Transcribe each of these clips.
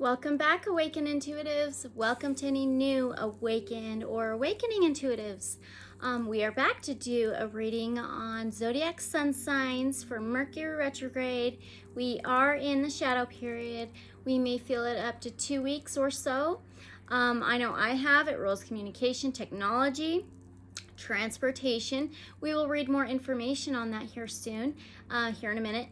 Welcome back, Awakened Intuitives. Welcome to any new awakened or awakening intuitives. We are back to do a reading on zodiac sun signs for Mercury retrograde. We are in the shadow period. We may feel it up to 2 weeks or so. I know I have. It rules communication, technology, transportation. We will read more information on that here soon, here in a minute.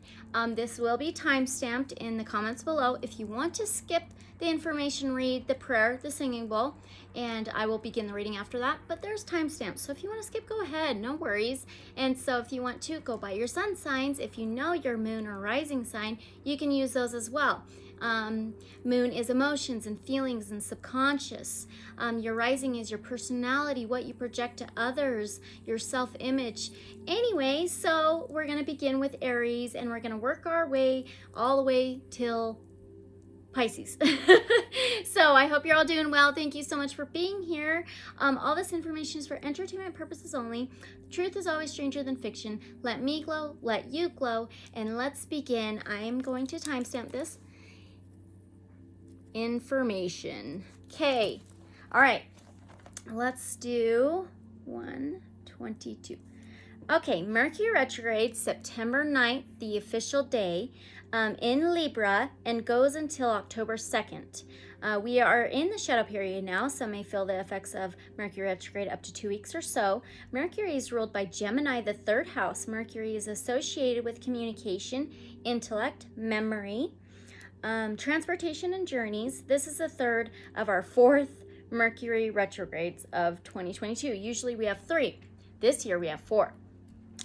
This will be time-stamped in the comments below. If you want to skip the information, read the prayer, the singing bowl, and I will begin the reading after that. But there's timestamps, so if you want to skip, go ahead, no worries. And so if you want to, go by your sun signs. If you know your moon or rising sign, you can use those as well. Moon is emotions and feelings and subconscious. Your rising is your personality, what you project to others, your self-image. Anyway, so we're going to begin with Aries, and we're going to work our way all the way till Pisces. So I hope you're all doing well. Thank you so much for being here. All this information is for entertainment purposes only. The truth is always stranger than fiction. Let me glow, let you glow, and let's begin. I am going to timestamp this information. Okay. All right. Let's do 122. Okay, Mercury retrograde, September 9th, the official day, in Libra, and goes until October 2nd. We are in the shadow period now. Some may feel the effects of Mercury retrograde up to 2 weeks or so. Mercury is ruled by Gemini, the third house. Mercury is associated with communication, intellect, memory, transportation, and journeys. This is the third of our fourth Mercury retrogrades of 2022. Usually we have 3. This year we have 4.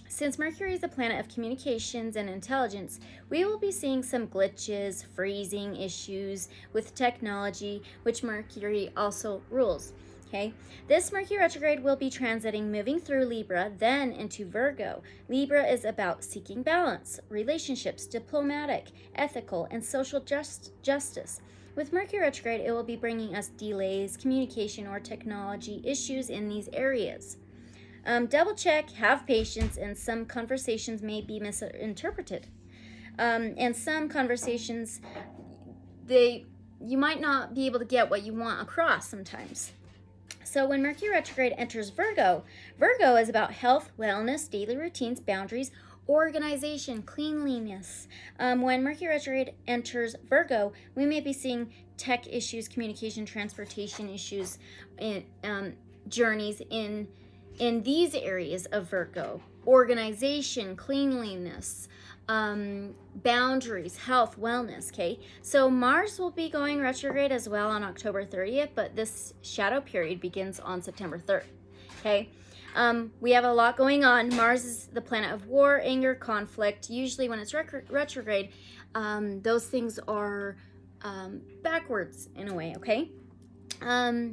Since Mercury is a planet of communications and intelligence, we will be seeing some glitches, freezing issues with technology, which Mercury also rules. Okay, this Mercury retrograde will be transiting, moving through Libra, then into Virgo. Libra is about seeking balance, relationships, diplomatic, ethical, and social justice. With Mercury retrograde, it will be bringing us delays, communication, or technology issues in these areas. Double check, have patience, and some conversations may be misinterpreted. And some conversations, you might not be able to get what you want across sometimes. So when Mercury retrograde enters Virgo, Virgo is about health, wellness, daily routines, boundaries, organization, cleanliness. When Mercury retrograde enters Virgo, we may be seeing tech issues, communication, transportation issues, journeys in these areas of Virgo: organization, cleanliness, boundaries, health, wellness. Okay, so Mars will be going retrograde as well on October 30th, but this shadow period begins on September 3rd. Okay, we have a lot going on. Mars is the planet of war, anger, conflict. Usually when it's retrograde, those things are backwards in a way. Okay.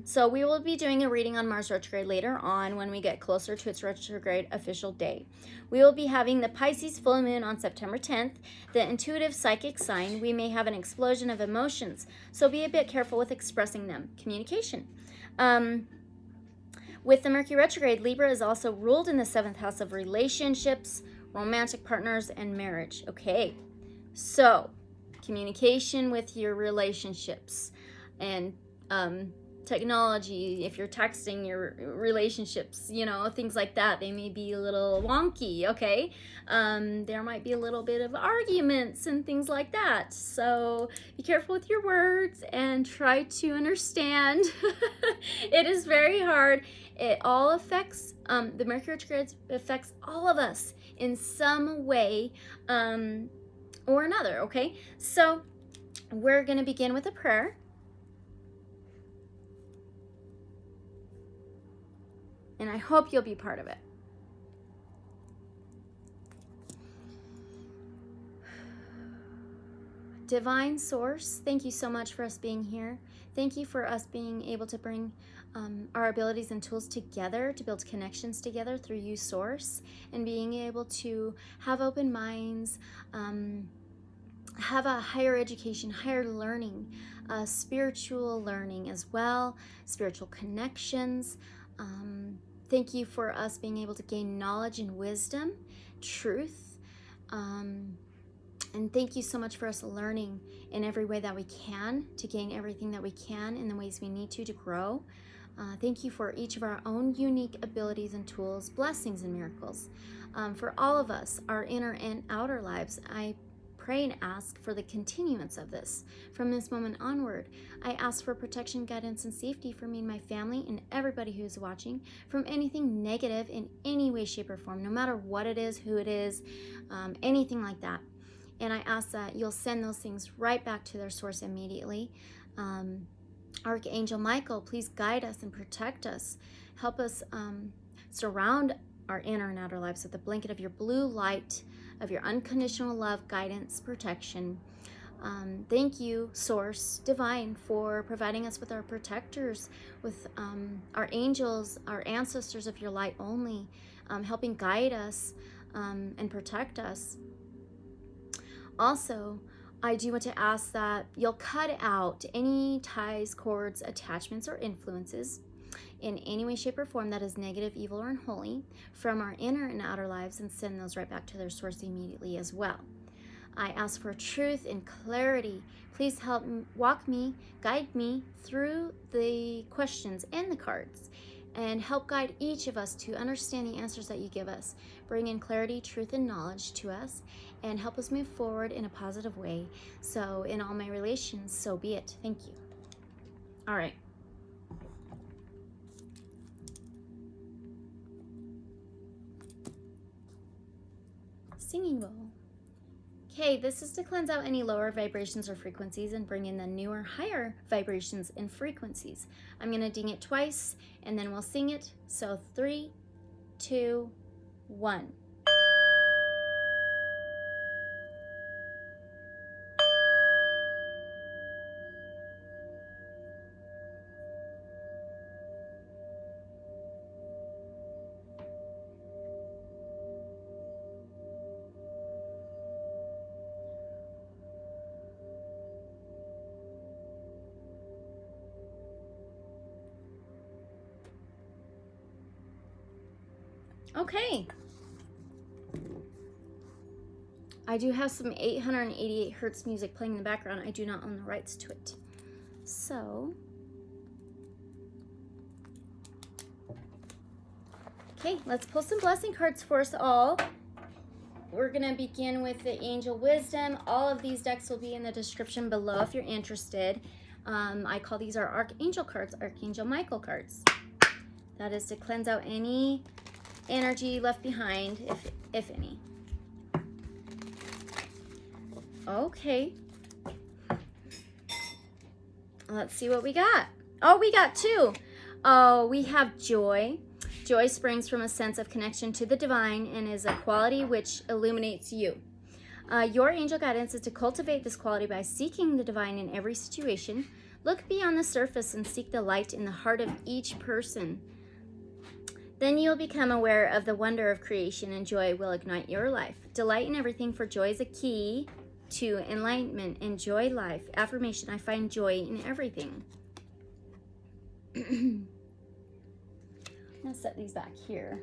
So we will be doing a reading on Mars retrograde later on when we get closer to its retrograde official day. We will be having the Pisces full moon on September 10th, the intuitive psychic sign. We may have an explosion of emotions, so be a bit careful with expressing them. Communication. With the Mercury retrograde, Libra is also ruled in the 7th house of relationships, romantic partners, and marriage. Okay, so communication with your relationships and technology. If you're texting your relationships, things like that, they may be a little wonky. Okay, there might be a little bit of arguments and things like that, so be careful with your words and try to understand. It is very hard. It all affects the Mercury retrograde affects all of us in some way or another. Okay, so we're going to begin with a prayer. And I hope you'll be part of it. Divine Source, thank you so much for us being here. Thank you for us being able to bring our abilities and tools together to build connections together through you, Source, and being able to have open minds, have a higher education, higher learning, spiritual learning as well, spiritual connections. Thank you for us being able to gain knowledge and wisdom, truth, And thank you so much for us learning in every way that we can, to gain everything that we can in the ways we need to grow. Thank you for each of our own unique abilities and tools, blessings and miracles. For all of us, our inner and outer lives, I pray and ask for the continuance of this. From this moment onward, I ask for protection, guidance, and safety for me and my family and everybody who's watching from anything negative in any way, shape, or form, no matter what it is, who it is, anything like that. And I ask that you'll send those things right back to their source immediately. Archangel Michael, please guide us and protect us. Help us surround our inner and outer lives with a blanket of your blue light, of your unconditional love, guidance, protection. Thank you, Source Divine, for providing us with our protectors, with our angels, our ancestors of your light only, helping guide us and protect us. Also, I do want to ask that you'll cut out any ties, cords, attachments, or influences in any way, shape, or form that is negative, evil, or unholy from our inner and outer lives, and send those right back to their source immediately as well. I ask for truth and clarity. Please help walk me, guide me through the questions and the cards, and help guide each of us to understand the answers that you give us. Bring in clarity, truth, and knowledge to us, and help us move forward in a positive way. So in all my relations, so be it. Thank you. All right. Singing bowl. Okay, this is to cleanse out any lower vibrations or frequencies and bring in the newer, higher vibrations and frequencies. I'm going to ding it twice, and then we'll sing it. So 3, 2, 1. Okay. I do have some 888 hertz music playing in the background. I do not own the rights to it. So, okay, let's pull some blessing cards for us all. We're going to begin with the Angel Wisdom. All of these decks will be in the description below if you're interested. I call these our Archangel cards, Archangel Michael cards. That is to cleanse out any energy left behind, if any. Okay. Let's see what we got. Oh, we got 2. Oh, we have joy. Joy springs from a sense of connection to the divine and is a quality which illuminates you. Your angel guidance is to cultivate this quality by seeking the divine in every situation. Look beyond the surface and seek the light in the heart of each person. Then you'll become aware of the wonder of creation, and joy will ignite your life. Delight in everything, for joy is a key to enlightenment. Enjoy life. Affirmation: I find joy in everything. I'm going to set these back here.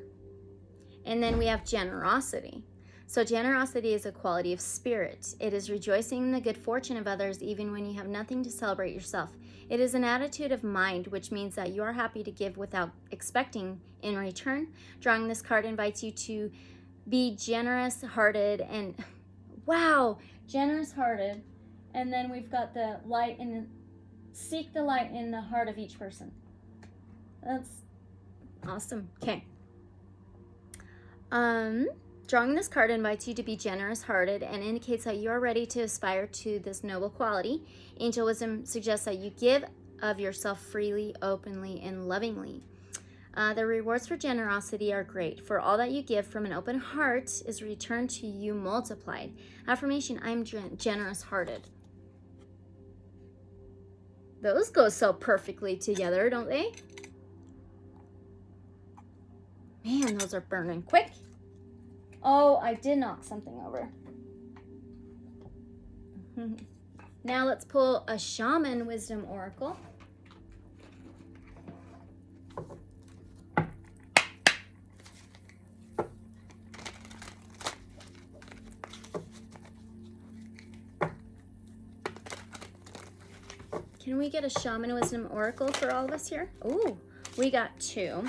And then we have generosity. So generosity is a quality of spirit. It is rejoicing in the good fortune of others even when you have nothing to celebrate yourself. It is an attitude of mind, which means that you are happy to give without expecting in return. Drawing this card invites you to be generous-hearted and, wow, generous-hearted. And then we've got the light and seek the light in the heart of each person. That's awesome. Okay. Drawing this card invites you to be generous-hearted and indicates that you are ready to aspire to this noble quality. Angel Wisdom suggests that you give of yourself freely, openly, and lovingly. The rewards for generosity are great. For all that you give from an open heart is returned to you multiplied. Affirmation: I'm generous-hearted. Those go so perfectly together, don't they? Man, those are burning quick. Oh, I did knock something over. Now let's pull a Shaman Wisdom Oracle. we get a Shaman Wisdom Oracle for all of us here? Ooh, we got 2.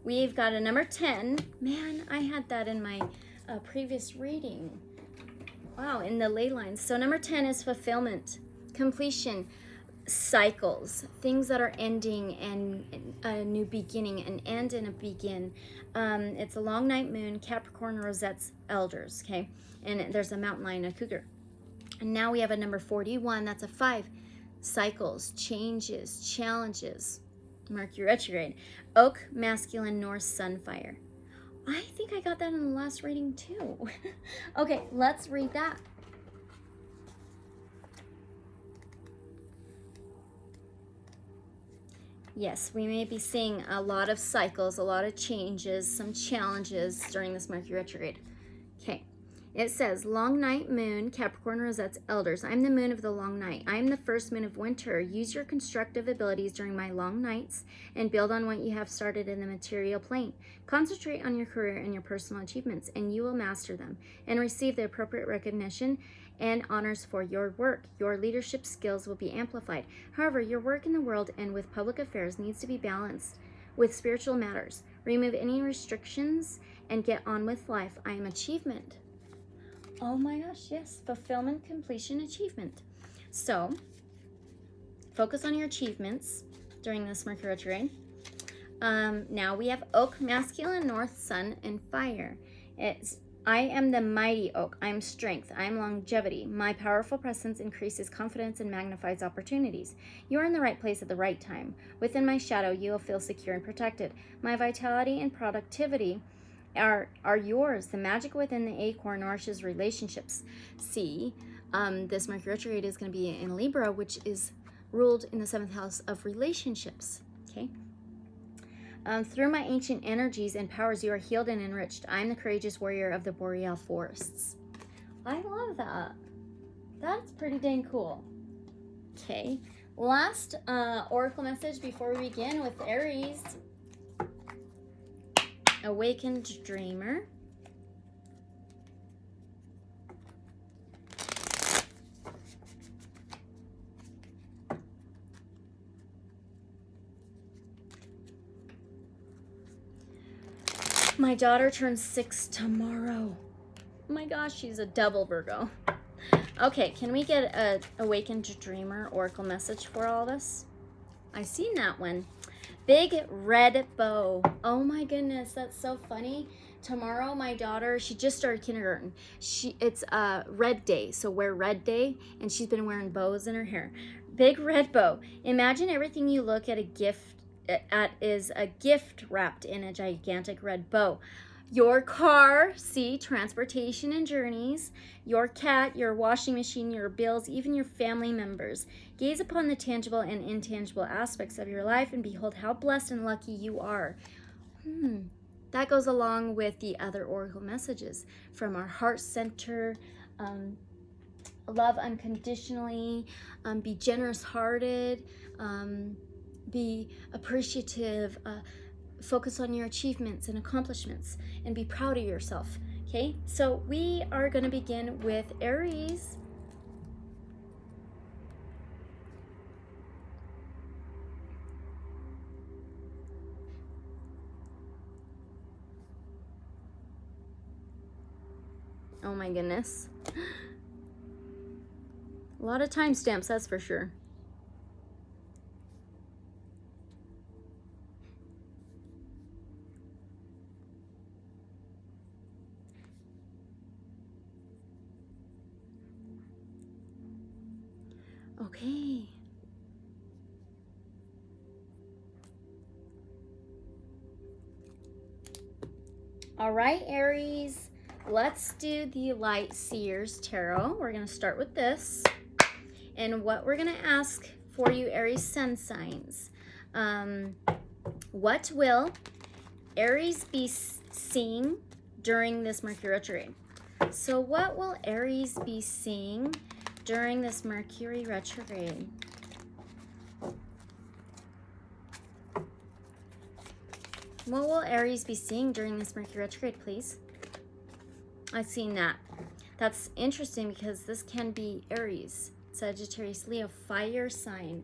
We've got a number 10. Man, I had that in my previous reading. Wow, in the LeyLines. So number 10 is fulfillment, completion, cycles, things that are ending and a new beginning, an end and a begin. It's a long night moon, Capricorn, Rosette's elders, okay? And there's a mountain lion, a cougar. And now we have a number 41, that's a 5. Cycles, changes, challenges, Mercury retrograde. Oak, masculine, North, sunfire. I think I got that in the last reading too. Okay, let's read that. Yes, we may be seeing a lot of cycles, a lot of changes, some challenges during this Mercury retrograde. Okay, it says, long night moon, Capricorn, Rosette's elders. I'm the moon of the long night. I'm the first moon of winter. Use your constructive abilities during my long nights and build on what you have started in the material plane. Concentrate on your career and your personal achievements, and you will master them and receive the appropriate recognition and honors for your work. Your leadership skills will be amplified. However, your work in the world and with public affairs needs to be balanced with spiritual matters. Remove any restrictions and get on with life. I am achievement. Oh my gosh, yes. Fulfillment, completion, achievement. So, focus on your achievements during this Mercury retrograde. Now we have oak, masculine, north, sun, and fire. I am the mighty oak. I am strength. I am longevity. My powerful presence increases confidence and magnifies opportunities. You are in the right place at the right time. Within my shadow, you will feel secure and protected. My vitality and productivity are yours. The magic within the acorn nourishes relationships. See, this Mercury retrograde is going to be in Libra, which is ruled in the 7th house of relationships. Okay. Through my ancient energies and powers, you are healed and enriched. I am the courageous warrior of the boreal forests. I love that. That's pretty dang cool. Okay, last oracle message before we begin with Aries. Awakened Dreamer. My daughter turns 6 tomorrow. Oh my gosh, she's a double Virgo. Okay, can we get a Awakened Dreamer oracle message for all of us? I seen that one. Big red bow. Oh my goodness, that's so funny. Tomorrow, my daughter, she just started kindergarten. It's red day, so wear red day, and she's been wearing bows in her hair. Big red bow. Imagine everything you look at is a gift wrapped in a gigantic red bow. Your car, see, transportation and journeys, your cat, your washing machine, your bills, even your family members. Gaze upon the tangible and intangible aspects of your life and behold how blessed and lucky you are. That goes along with the other oracle messages from our heart center. Love unconditionally, be generous-hearted, be appreciative, focus on your achievements and accomplishments, and be proud of yourself. Okay, so we are going to begin with Aries. Oh my goodness. A lot of timestamps, that's for sure. Okay. All right, Aries. Let's do the Lightseers Tarot. We're going to start with this. And what we're going to ask for you, Aries sun signs. What will Aries be seeing during this Mercury retrograde? So what will Aries be seeing during this Mercury retrograde? What will Aries be seeing during this Mercury retrograde, please? I've seen that. That's interesting because this can be Aries, Sagittarius, Leo, fire sign.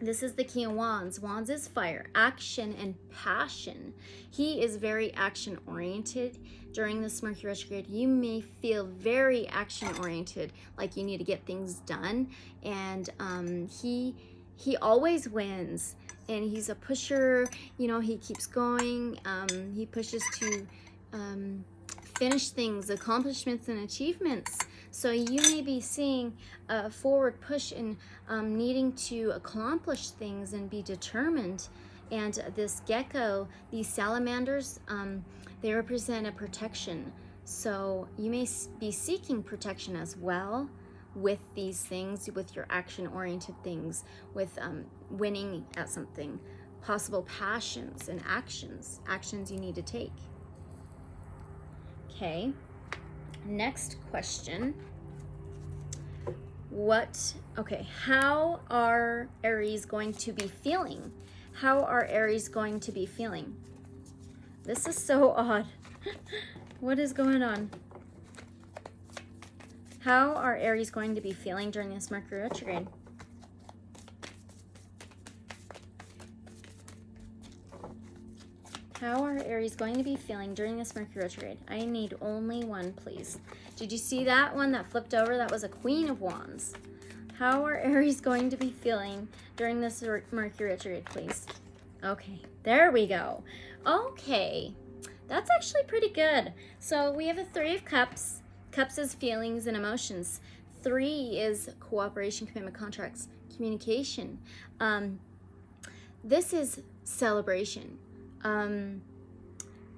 This is the King of Wands. Wands is fire, action, and passion. He is very action-oriented. During this Mercury retrograde, you may feel very action-oriented, like you need to get things done. And he always wins. And he's a pusher. You know, he keeps going. He pushes to finish things, accomplishments, and achievements. So you may be seeing a forward push in needing to accomplish things and be determined. And this gecko, these salamanders, they represent a protection. So you may be seeking protection as well with these things, with your action-oriented things, with winning at something, possible passions and actions you need to take. Okay. Next question. How are Aries going to be feeling? How are Aries going to be feeling? This is so odd. What is going on? How are Aries going to be feeling during this Mercury retrograde? How are Aries going to be feeling during this Mercury retrograde? I need only one, please. Did you see that one that flipped over? That was a Queen of Wands. How are Aries going to be feeling during this Mercury retrograde, please? Okay, there we go. Okay, that's actually pretty good. So we have a Three of Cups. Cups is feelings and emotions. 3 is cooperation, commitment, contracts, communication. This is celebration.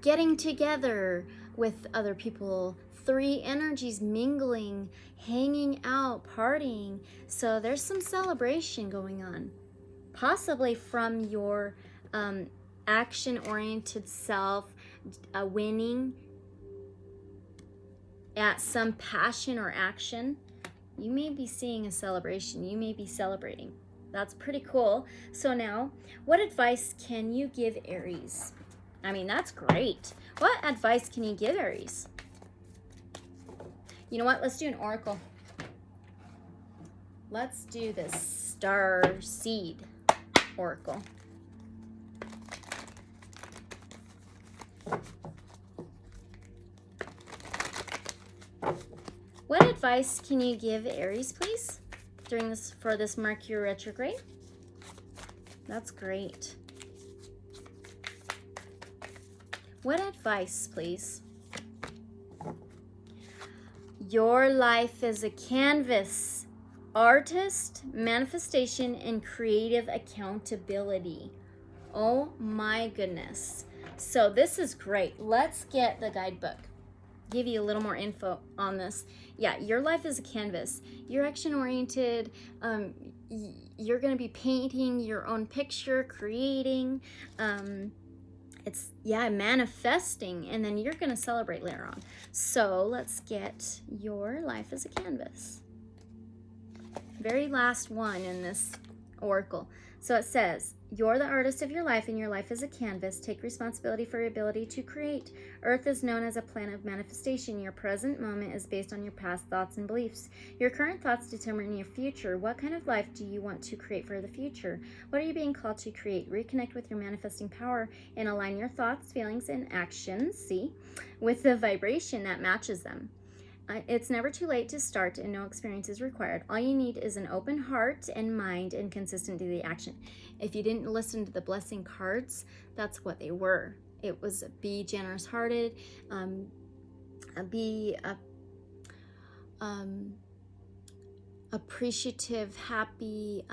Getting together with other people. 3 energies mingling, hanging out, partying. So there's some celebration going on, possibly from your action-oriented self, winning at some passion or action. You may be seeing a celebration. You may be celebrating. That's pretty cool. So now, what advice can you give Aries? I mean, that's great. What advice can you give Aries? You know what? Let's do an oracle. Let's do this StarSeed Oracle. What advice can you give Aries, please, during this, for this Mercury retrograde? That's great. What advice, please? Your life is a canvas. Artist, manifestation, and creative accountability. Oh my goodness. So this is great. Let's get the guidebook. Give you a little more info on this. Yeah, your life is a canvas. You're action-oriented. You're going to be painting your own picture, creating. It's, yeah, manifesting, and then you're going to celebrate later on. So let's get your life as a canvas. Very last one in this oracle. So it says, you're the artist of your life, and your life is a canvas. Take responsibility for your ability to create. Earth is known as a plan of manifestation. Your present moment is based on your past thoughts and beliefs. Your current thoughts determine your future. What kind of life do you want to create for the future? What are you being called to create? Reconnect with your manifesting power and align your thoughts, feelings, and actions, with the vibration that matches them. It's never too late to start, and no experience is required. All you need is an open heart and mind and consistent daily action. If you didn't listen to the blessing cards, that's what they were. It was be generous-hearted, be appreciative, happy,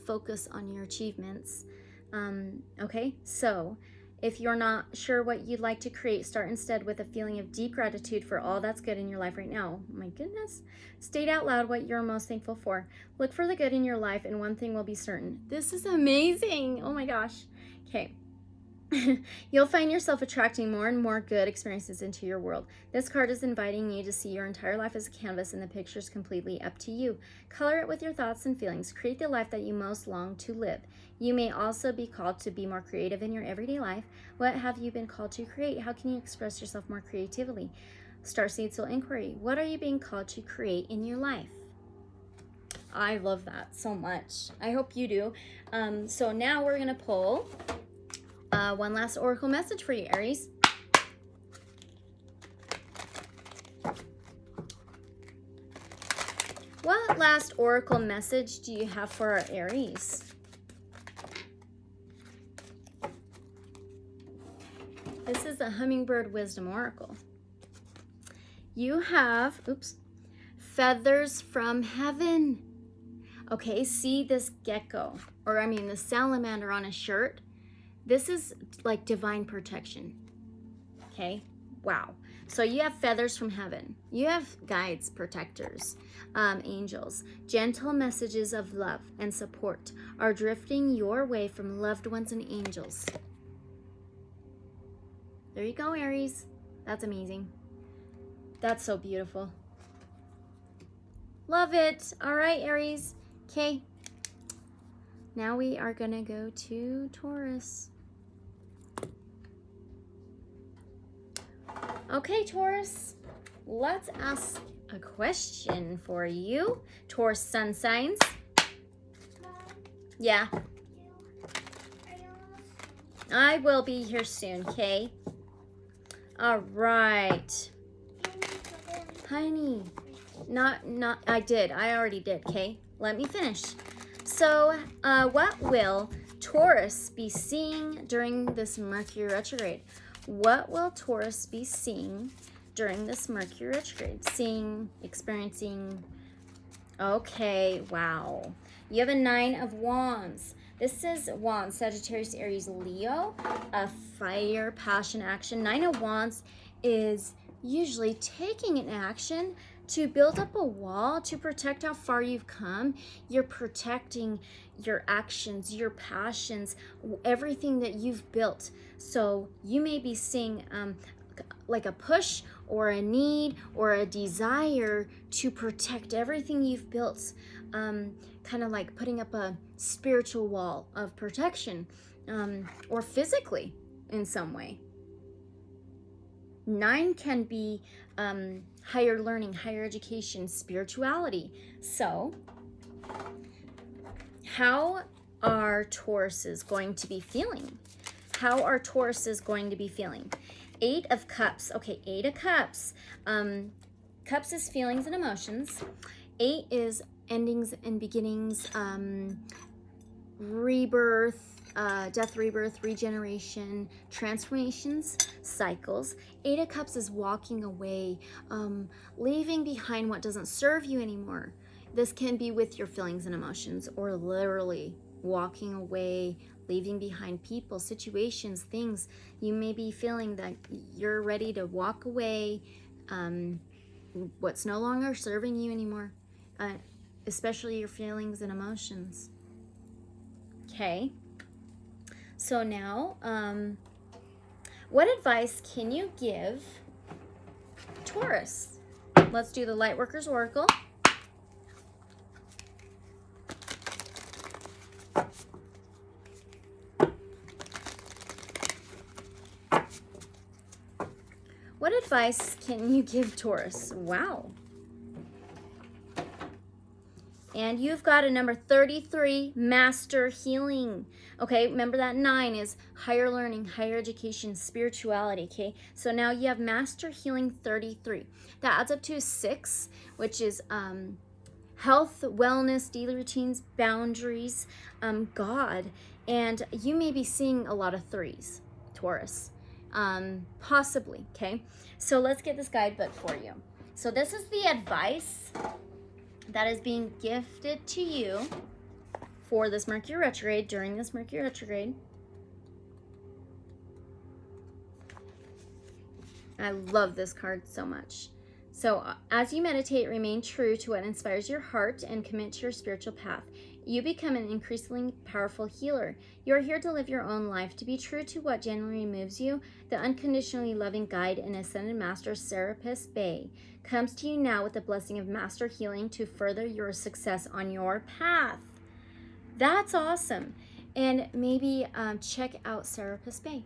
focus on your achievements. Okay, so if you're not sure what you'd like to create, start instead with a feeling of deep gratitude for all that's good in your life right now. My goodness. State out loud what you're most thankful for. Look for the good in your life, and one thing will be certain. This is amazing. Oh my gosh. Okay. You'll find yourself attracting more and more good experiences into your world. This card is inviting you to see your entire life as a canvas, and the picture is completely up to you. Color it with your thoughts and feelings. Create the life that you most long to live. You may also be called to be more creative in your everyday life. What have you been called to create? How can you express yourself more creatively? StarSeed Soul Inquiry. What are you being called to create in your life? I love that so much. I hope you do. So now we're going to pull one last oracle message for you, Aries. What last oracle message do you have for our Aries? This is the Hummingbird Wisdom Oracle. You have, feathers from heaven. Okay, see this gecko, or I mean the salamander on a shirt? This is like divine protection. Okay, wow. So you have feathers from heaven. You have guides, protectors, angels. Gentle messages of love and support are drifting your way from loved ones and angels. There you go, Aries. That's amazing. That's so beautiful. Love it. All right, Aries. Okay. Now we are going to go to Taurus. Okay, Taurus. Let's ask a question for you. Taurus sun signs. Yeah. I will be here soon, okay? All right. Honey, I already did, okay? Let me finish. So, what will Taurus be seeing during this Mercury retrograde? What will Taurus be seeing during this Mercury retrograde? Seeing, experiencing. Okay, wow. You have a 9 of Wands. This is Wands, Sagittarius, Aries, Leo, a fire, passion, action. 9 of Wands is usually taking an action to build up a wall to protect how far you've come. You're protecting your actions, your passions, everything that you've built. So you may be seeing like a push or a need or a desire to protect everything you've built. Kind of like putting up a spiritual wall of protection, or physically in some way. 9 can be higher learning, higher education, spirituality. So how are Tauruses going to be feeling? How are Tauruses going to be feeling? 8 of Cups. Okay, 8 of Cups. Cups is feelings and emotions. 8 is endings and beginnings, rebirth, death, rebirth, regeneration, transformations, cycles. 8 of Cups is walking away, leaving behind what doesn't serve you anymore. This can be with your feelings and emotions, or literally walking away, leaving behind people, situations, things. You may be feeling that you're ready to walk away, what's no longer serving you anymore, especially your feelings and emotions. Okay. So now, what advice can you give Taurus? Let's do the Lightworkers Oracle. What advice can you give Taurus? Wow. And you've got a number 33, Master Healing. Okay, remember that 9 is higher learning, higher education, spirituality, okay? So now you have Master Healing 33. That adds up to a 6, which is health, wellness, daily routines, boundaries, God. And you may be seeing a lot of 3s, Taurus, possibly, okay? So let's get this guidebook for you. So this is the advice that is being gifted to you for this Mercury retrograde, during this Mercury retrograde. I love this card so much. So as you meditate, remain true to what inspires your heart and commit to your spiritual path. You become an increasingly powerful healer. You are here to live your own life, to be true to what genuinely moves you. The unconditionally loving guide and ascended master Serapis Bey comes to you now with the blessing of Master Healing to further your success on your path. That's awesome. And maybe check out Serapis Bey.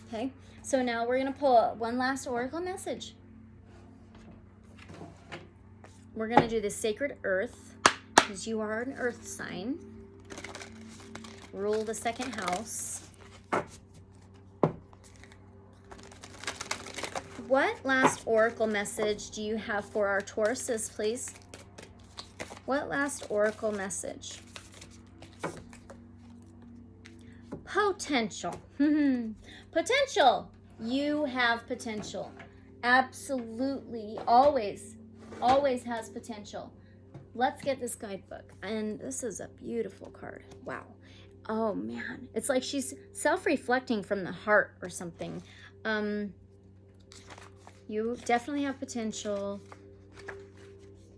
Okay, so now we're going to pull one last oracle message. We're going to do the Sacred Earth because you are an earth sign. Rule the second house. What last oracle message do you have for our Tauruses, please? What last oracle message? Potential. Potential. You have potential. Absolutely. Always has potential. Let's get this guidebook. And this is a beautiful card. Wow. Oh, man. It's like she's self-reflecting from the heart or something. You definitely have potential.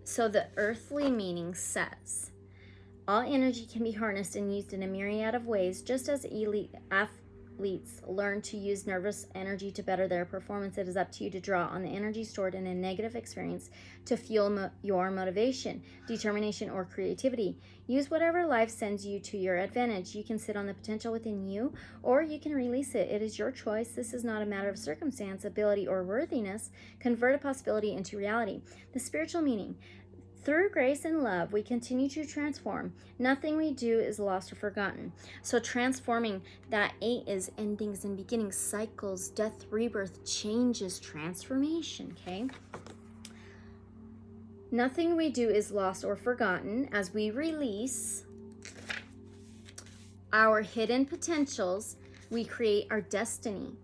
So the earthly meaning says, all energy can be harnessed and used in a myriad of ways, just as elite athletes learn to use nervous energy to better their performance. It is up to you to draw on the energy stored in a negative experience to fuel your motivation, determination, or creativity. Use whatever life sends you to your advantage. You can sit on the potential within you, or you can release it. It is your choice. This is not a matter of circumstance, ability, or worthiness. Convert a possibility into reality. The spiritual meaning. Through grace and love, we continue to transform. Nothing we do is lost or forgotten. So transforming, that 8 is endings and beginnings, cycles, death, rebirth, changes, transformation, okay? Nothing we do is lost or forgotten. As we release our hidden potentials, we create our destiny.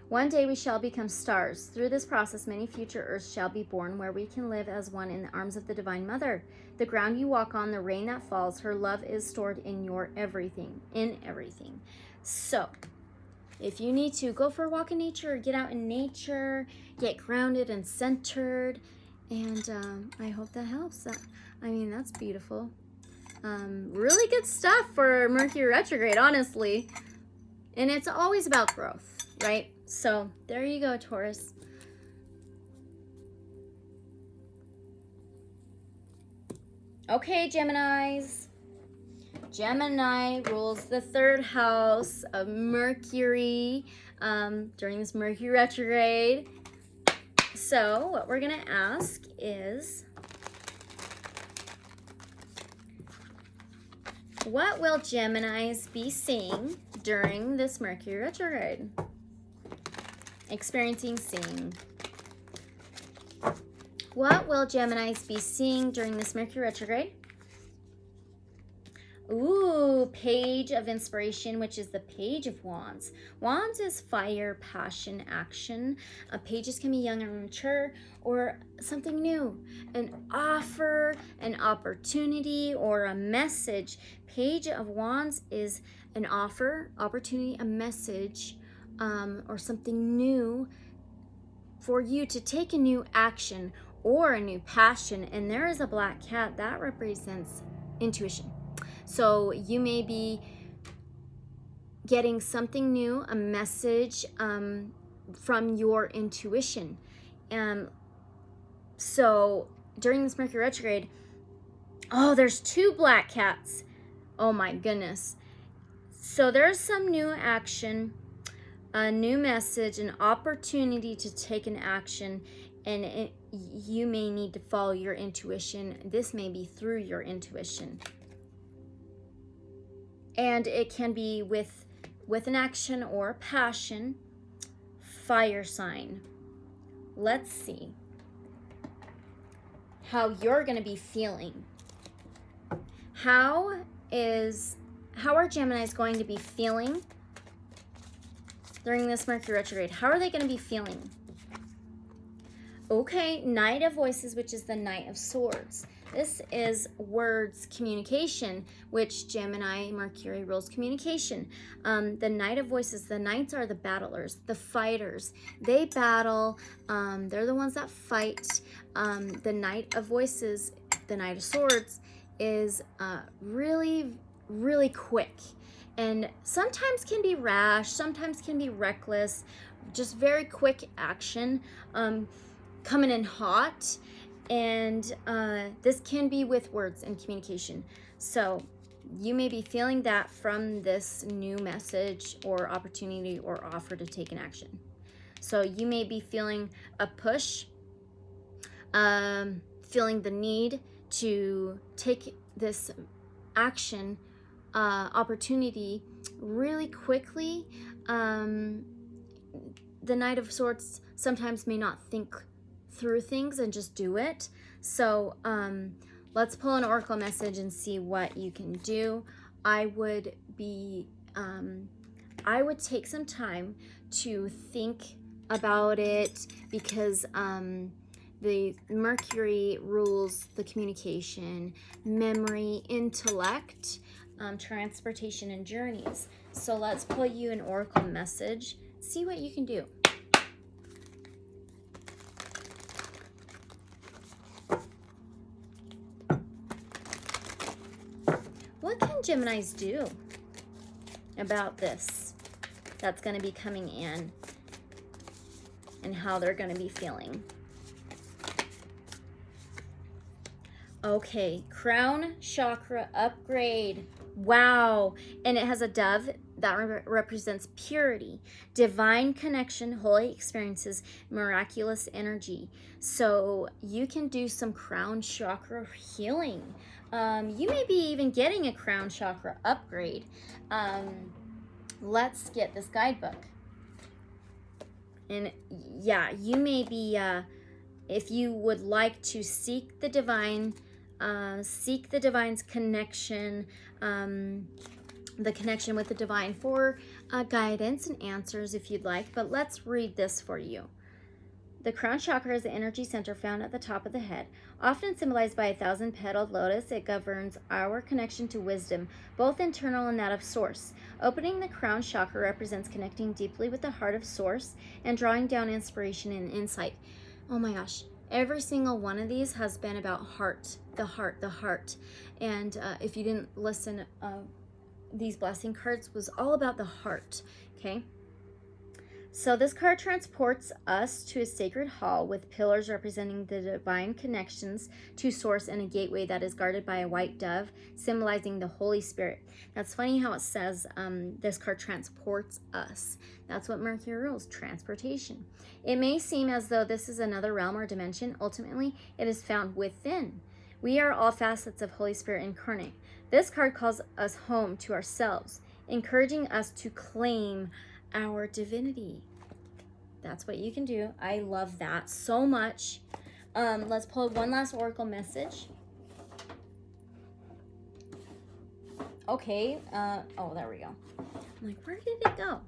One day we shall become stars. Through this process, many future Earths shall be born, where we can live as one in the arms of the Divine Mother. The ground you walk on, the rain that falls, her love is stored in your everything, So, if you need to, go for a walk in nature, or get out in nature, get grounded and centered, and I hope that helps. That's beautiful. Really good stuff for Mercury retrograde, honestly. And it's always about growth, right? So there you go, Taurus. Okay, Geminis. Gemini rules the 3rd house of Mercury during this Mercury retrograde. So what we're going to ask is, what will Geminis be seeing during this Mercury retrograde? Seeing. What will Geminis be seeing during this Mercury retrograde? Ooh, Page of Inspiration, which is the Page of Wands. Wands is fire, passion, action. Pages can be young and mature, or something new. An offer, an opportunity, or a message. Page of Wands is an offer, opportunity, a message, or something new for you to take a new action or a new passion. And there is a black cat that represents intuition. So you may be getting something new, a message from your intuition. So during this Mercury retrograde, there's 2 black cats. Oh my goodness. So there's some new action, a new message, an opportunity to take an action, and you may need to follow your intuition. This may be through your intuition. And it can be with an action or a passion. Fire sign. Let's see how you're going to be feeling. How are Geminis going to be feeling during this Mercury retrograde? How are they going to be feeling? Okay, Knight of Voices, which is the Knight of Swords. This is words, communication, which Gemini, Mercury rules communication. The Knight of Voices, the Knights are the battlers, the fighters. They battle. They're the ones that fight. The Knight of Voices, the Knight of Swords, is really, really quick. And sometimes can be rash, sometimes can be reckless, just very quick action, coming in hot. And this can be with words and communication. So you may be feeling that from this new message or opportunity or offer to take an action. So you may be feeling a push, feeling the need to take this action opportunity really quickly. The Knight of Swords sometimes may not think through things and just do it. So let's pull an oracle message and see what you can do. I would take some time to think about it, because the Mercury rules the communication, memory, intellect, transportation, and journeys. So let's pull you an oracle message. See what you can do. What can Geminis do about this that's going to be coming in, and how they're going to be feeling? Okay, crown chakra upgrade. Wow. And it has a dove that represents purity, divine connection, holy experiences, miraculous energy. So you can do some crown chakra healing. You may be even getting a crown chakra upgrade. Let's get this guidebook. And yeah, you may be, if you would like to seek the divine, seek the divine's connection, the connection with the divine for guidance and answers if you'd like. But let's read this for you. The crown chakra is the energy center found at the top of the head. Often symbolized by a 1,000-petaled lotus, it governs our connection to wisdom, both internal and that of source. Opening the crown chakra represents connecting deeply with the heart of source and drawing down inspiration and insight. Oh my gosh, every single one of these has been about heart, the heart, the heart. And if you didn't listen, these blessing cards was all about the heart, okay? So this card transports us to a sacred hall with pillars representing the divine connections to source and a gateway that is guarded by a white dove, symbolizing the Holy Spirit. That's funny how it says this card transports us. That's what Mercury rules, transportation. It may seem as though this is another realm or dimension. Ultimately, it is found within. We are all facets of Holy Spirit incarnate. This card calls us home to ourselves, encouraging us to claim our divinity. That's what you can do. I love that so much. Let's pull one last oracle message. Okay. Oh, there we go. I'm like, where did it go?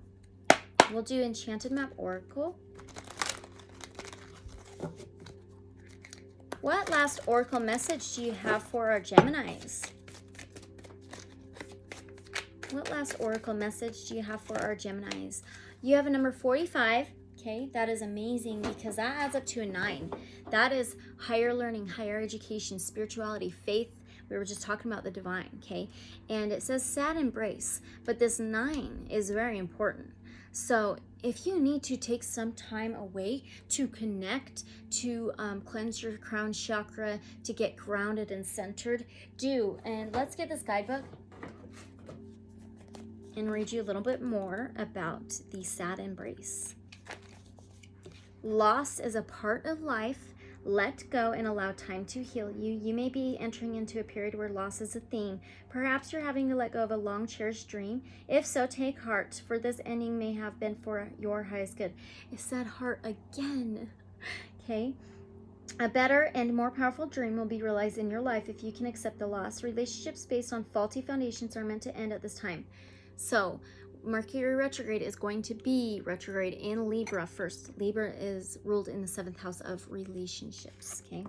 We'll do Enchanted Map Oracle. What last oracle message do you have for our Geminis? What last oracle message do you have for our Geminis? You have a number 45. Okay, that is amazing because that adds up to a 9. That is higher learning, higher education, spirituality, faith. We were just talking about the divine, okay? And it says sad embrace, but this 9 is very important. So if you need to take some time away to connect, to cleanse your crown chakra, to get grounded and centered, do. And let's get this guidebook and read you a little bit more about the sad embrace. Loss is a part of life. Let go and allow time to heal you. You may be entering into a period where loss is a theme. Perhaps you're having to let go of a long cherished dream. If so, take heart, for this ending may have been for your highest good. It said heart again. Okay. A better and more powerful dream will be realized in your life if you can accept the loss. Relationships based on faulty foundations are meant to end at this time. So Mercury retrograde is going to be retrograde in Libra first. Libra is ruled in the 7th house of relationships, okay?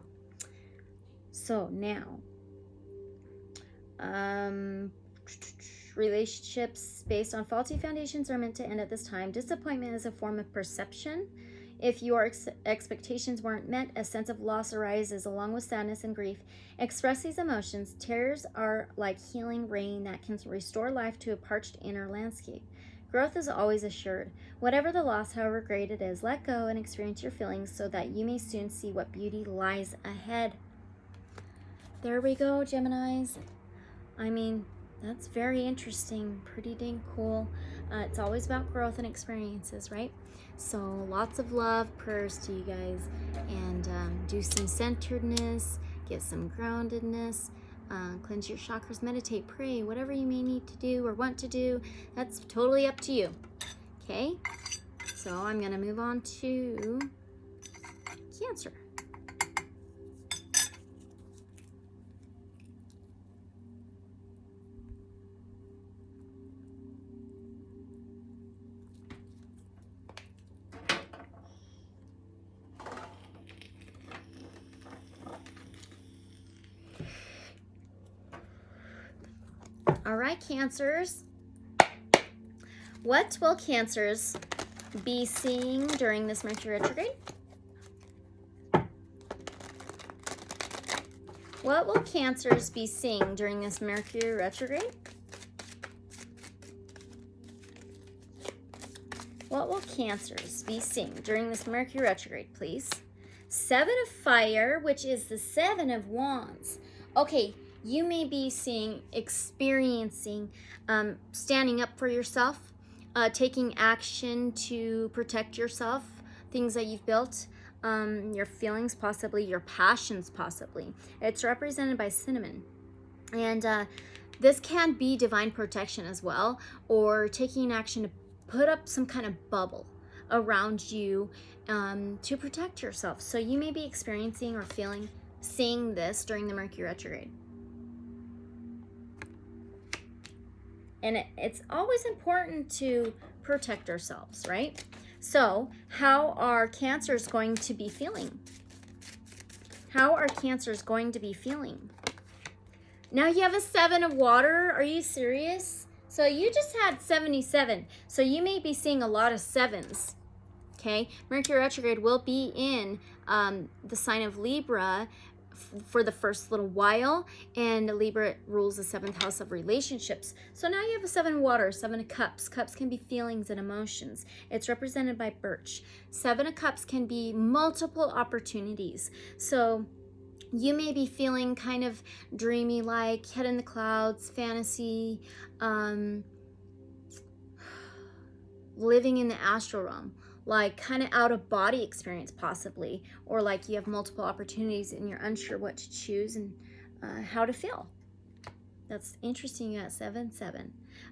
So now, relationships based on faulty foundations are meant to end at this time. Disappointment is a form of perception. If your expectations weren't met, a sense of loss arises along with sadness and grief. Express these emotions. Tears are like healing rain that can restore life to a parched inner landscape. Growth is always assured. Whatever the loss, however great it is, let go and experience your feelings so that you may soon see what beauty lies ahead. There we go, Geminis. I mean, that's very interesting. Pretty dang cool. It's always about growth and experiences, right? So lots of love, prayers to you guys, and do some centeredness, get some groundedness, cleanse your chakras, meditate, pray, whatever you may need to do or want to do. That's totally up to you. Okay, so I'm going to move on to Cancer. All right, Cancers. What will Cancers be seeing during this Mercury retrograde? What will Cancers be seeing during this Mercury retrograde? What will Cancers be seeing during this Mercury retrograde, please? 7 of Fire, which is the 7 of Wands. Okay, you may be seeing, experiencing, standing up for yourself, taking action to protect yourself, things that you've built, your feelings possibly, your passions possibly. It's represented by cinnamon. And this can be divine protection as well, or taking action to put up some kind of bubble around you to protect yourself. So you may be experiencing or seeing this during the Mercury retrograde. And it's always important to protect ourselves, right? So how are Cancers going to be feeling? How are Cancers going to be feeling? Now you have a 7 of Water. Are you serious? So you just had 77. So you may be seeing a lot of 7s. Okay, Mercury retrograde will be in the sign of Libra for the first little while, and Libra rules the 7th house of relationships. So now you have a 7 of Water, 7 of Cups. Cups can be feelings and emotions. It's represented by Birch. 7 of Cups can be multiple opportunities. So you may be feeling kind of dreamy, like head in the clouds, fantasy, living in the astral realm, like kind of out of body experience possibly, or like you have multiple opportunities and you're unsure what to choose and how to feel. That's interesting. You got 7-7.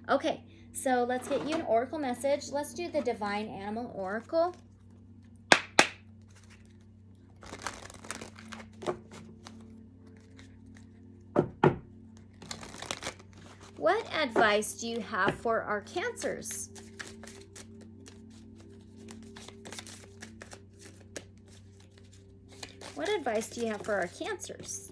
Okay, so let's get you an oracle message. Let's do the Divine Animal Oracle. What advice do you have for our Cancers? What advice do you have for our Cancers?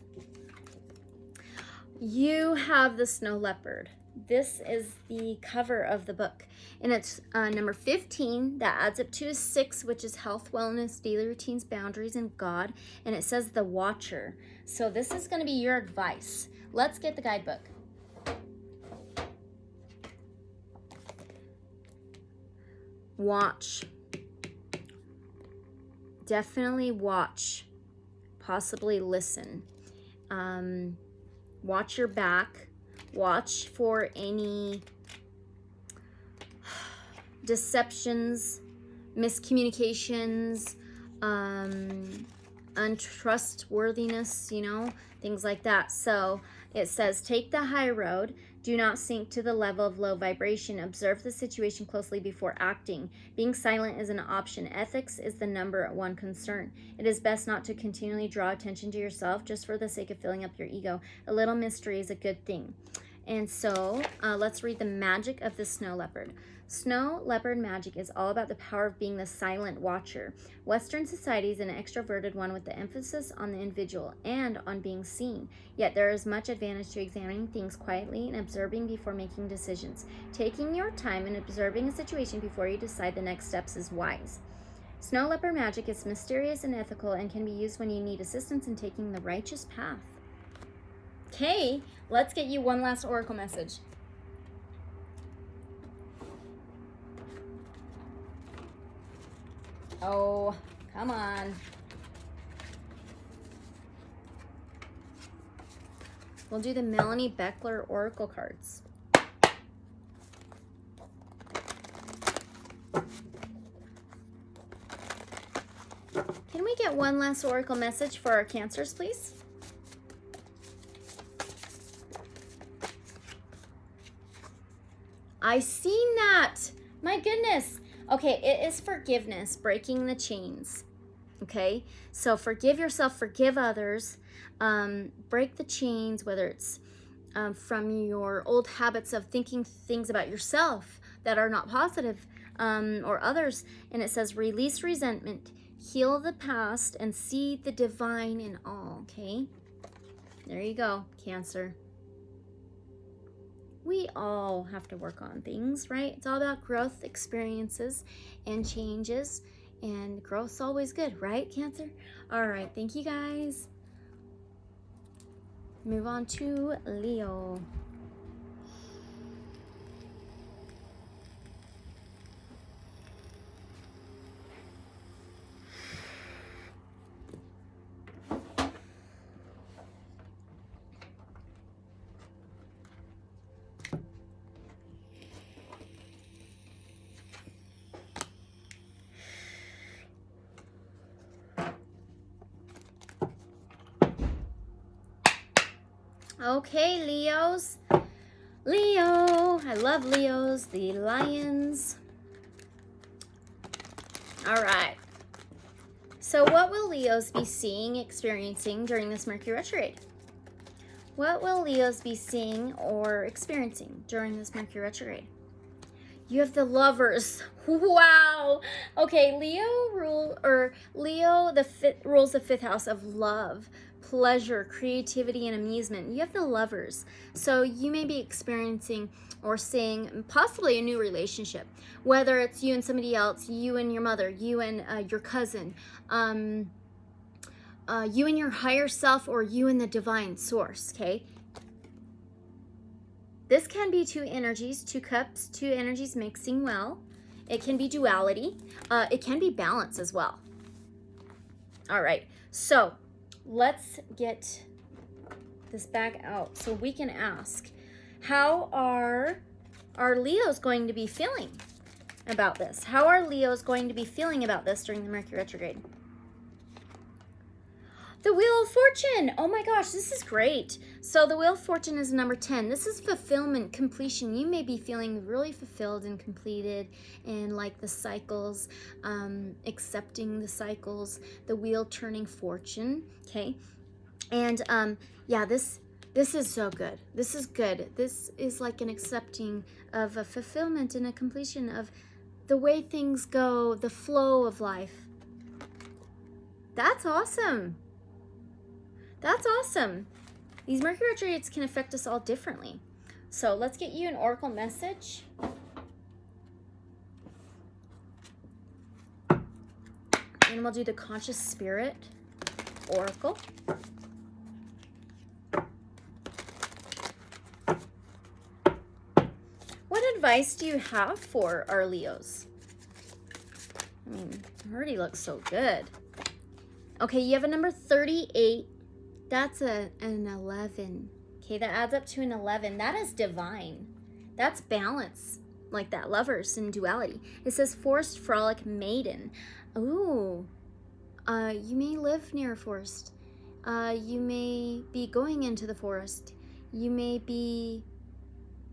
You have the Snow Leopard. This is the cover of the book. And it's number 15. That adds up to a 6, which is health, wellness, daily routines, boundaries, and God. And it says the Watcher. So this is going to be your advice. Let's get the guidebook. Watch. Definitely watch. Possibly listen. Watch your back. Watch for any deceptions, miscommunications, untrustworthiness, you know, things like that. So it says, take the high road. Do not sink to the level of low vibration. Observe the situation closely before acting. Being silent is an option. Ethics is the #1 concern. It is best not to continually draw attention to yourself just for the sake of filling up your ego. A little mystery is a good thing. And so let's read the magic of the Snow Leopard. Snow Leopard magic is all about the power of being the silent watcher. Western society is an extroverted one with the emphasis on the individual and on being seen. Yet there is much advantage to examining things quietly and observing before making decisions. Taking your time and observing a situation before you decide the next steps is wise. Snow Leopard magic is mysterious and ethical and can be used when you need assistance in taking the righteous path. Okay, let's get you one last oracle message. Oh, come on. We'll do the Melanie Beckler Oracle cards. Can we get one last oracle message for our Cancers, please? I seen that. My goodness. Okay, it is forgiveness, breaking the chains. Okay, so forgive yourself, forgive others, break the chains, whether it's from your old habits of thinking things about yourself that are not positive, or others. And it says release resentment, heal the past, and see the divine in all. Okay, there you go, Cancer. We all have to work on things, right? It's all about growth, experiences, and changes. And growth's always good, right, Cancer? All right, thank you guys. Move on to Leo. Okay, Leos. Leo, I love Leos, the lions. All right. So what will Leos be seeing, experiencing during this Mercury retrograde? What will Leos be seeing or experiencing during this Mercury retrograde? You have the Lovers. Wow. Okay, Leo rules the 5th house of love, pleasure, creativity, and amusement. You have the Lovers. So you may be experiencing or seeing possibly a new relationship, whether it's you and somebody else, you and your mother, you and your cousin, you and your higher self, or you and the divine source, okay? This can be two energies, two cups, two energies mixing well. It can be duality. It can be balance as well. All right, so let's get this back out so we can ask, how are our Leos going to be feeling about this? How are Leos going to be feeling about this during the Mercury retrograde? The Wheel of Fortune. Oh my gosh, this is great. So the Wheel of Fortune is number 10. This is fulfillment, completion. You may be feeling really fulfilled and completed, and like the cycles, accepting the cycles, the wheel turning fortune, okay? And yeah, this is so good. This is good. This is like an accepting of a fulfillment and a completion of the way things go, the flow of life. That's awesome. That's awesome. These Mercury retrogrades can affect us all differently. So let's get you an oracle message. And we'll do the Conscious Spirit Oracle. What advice do you have for our Leos? I mean, it already looks so good. Okay, you have a number 38. That's an 11. Okay, that adds up to an 11. That is divine. That's balance, like that Lovers and duality. It says Forest Frolic Maiden. Ooh, you may live near a forest. You may be going into the forest. You may be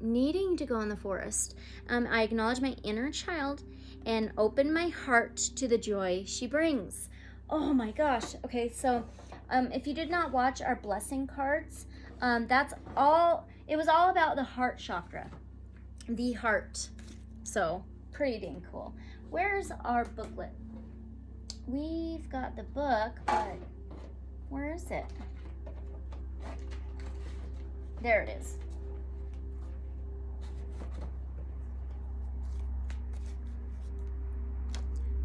needing to go in the forest. I acknowledge my inner child and open my heart to the joy she brings. Oh my gosh. Okay, so if you did not watch our blessing cards, that's all, it was all about the heart chakra, the heart. So pretty dang cool. Where's our booklet? We've got the book, but where is it? There it is.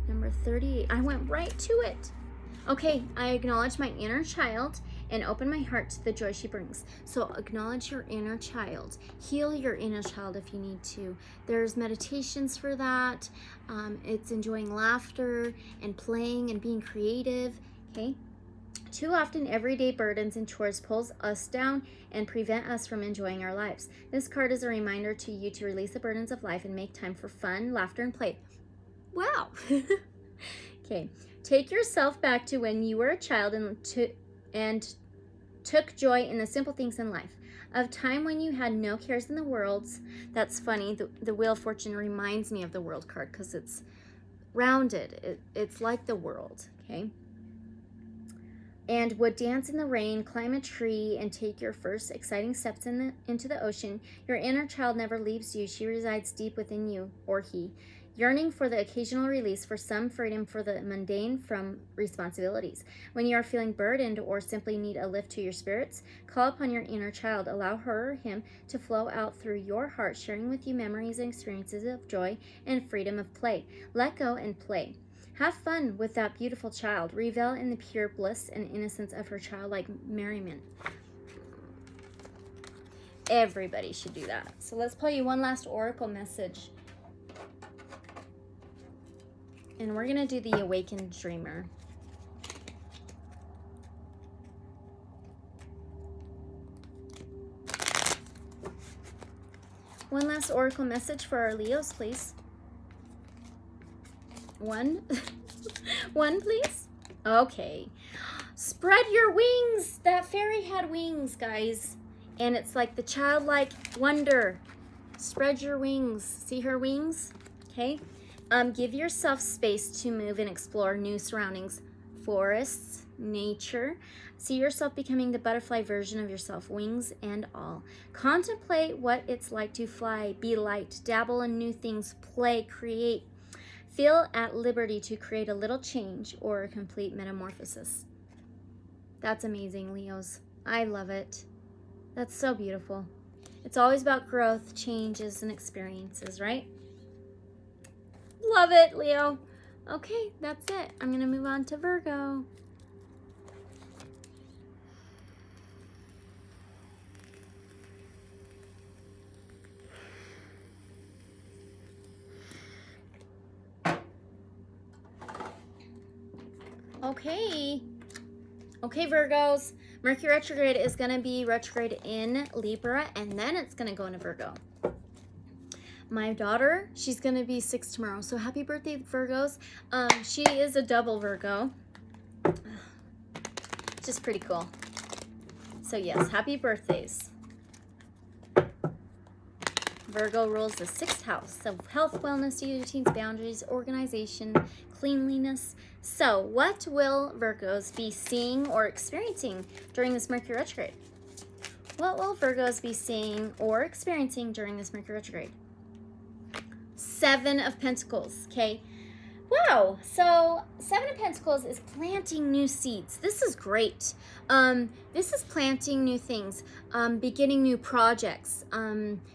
Number 38. I went right to it. Okay, I acknowledge my inner child and open my heart to the joy she brings. So acknowledge your inner child. Heal your inner child if you need to. There's meditations for that. It's enjoying laughter and playing and being creative, okay? Too often, everyday burdens and chores pulls us down and prevent us from enjoying our lives. This card is a reminder to you to release the burdens of life and make time for fun, laughter, and play. Wow. Okay. Take yourself back to when you were a child and took joy in the simple things in life. of time when you had no cares in the world. That's funny. The Wheel of Fortune reminds me of the World card because it's rounded. It's like the world, okay? And would dance in the rain, climb a tree, and take your first exciting steps into the ocean. Your inner child never leaves you. She resides deep within you, or he, yearning for the occasional release, for some freedom for the mundane from responsibilities. When you are feeling burdened or simply need a lift to your spirits, call upon your inner child. Allow her or him to flow out through your heart, sharing with you memories and experiences of joy and freedom of play. Let go and play. Have fun with that beautiful child. Revel in the pure bliss and innocence of her childlike merriment. Everybody should do that. So let's play you one last oracle message. And we're going to do the Awakened Dreamer. One last oracle message for our Leos, please. One? One, please? Okay. Spread your wings. That fairy had wings, guys. And it's like the childlike wonder. Spread your wings. See her wings? Okay. Give yourself space to move and explore new surroundings. Forests, nature. See yourself becoming the butterfly version of yourself, wings and all. Contemplate what it's like to fly, be light, dabble in new things, play, create. Feel at liberty to create a little change or a complete metamorphosis. That's amazing, Leos. I love it. That's so beautiful. It's always about growth, changes, and experiences, right? Love it, Leo. Okay, that's it. I'm going to move on to Virgo. Okay, Virgos. Mercury retrograde is going to be retrograde in Libra, and then it's going to go into Virgo. My daughter, she's going to be 6 tomorrow, so happy birthday, Virgos. She is a double Virgo. Just pretty cool. So yes, happy birthdays. Virgo rules the 6th house of health, wellness, daily routines, boundaries, organization, cleanliness. So what will Virgos be seeing or experiencing during this Mercury retrograde? What will Virgos be seeing or experiencing during this Mercury retrograde? 7 of Pentacles, okay? Wow, so 7 of Pentacles is planting new seeds. This is great. This is planting new things, beginning new projects,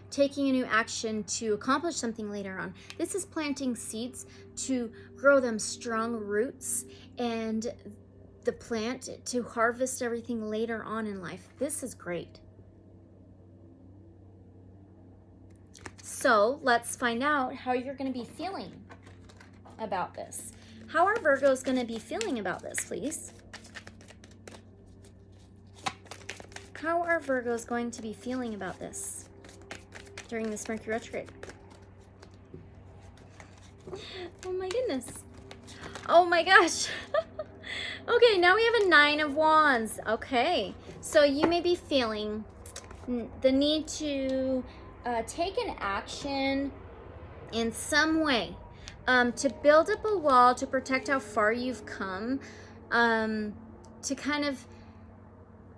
taking a new action to accomplish something later on. This is planting seeds to grow them strong roots and the plant to harvest everything later on in life. This is great. So let's find out how you're going to be feeling about this. How are Virgos going to be feeling about this, please? How are Virgos going to be feeling about this during this Mercury retrograde? Oh my goodness. Oh my gosh. Okay, now we have a 9 of Wands. Okay, so you may be feeling the need to take an action in some way. To build up a wall to protect how far you've come, to kind of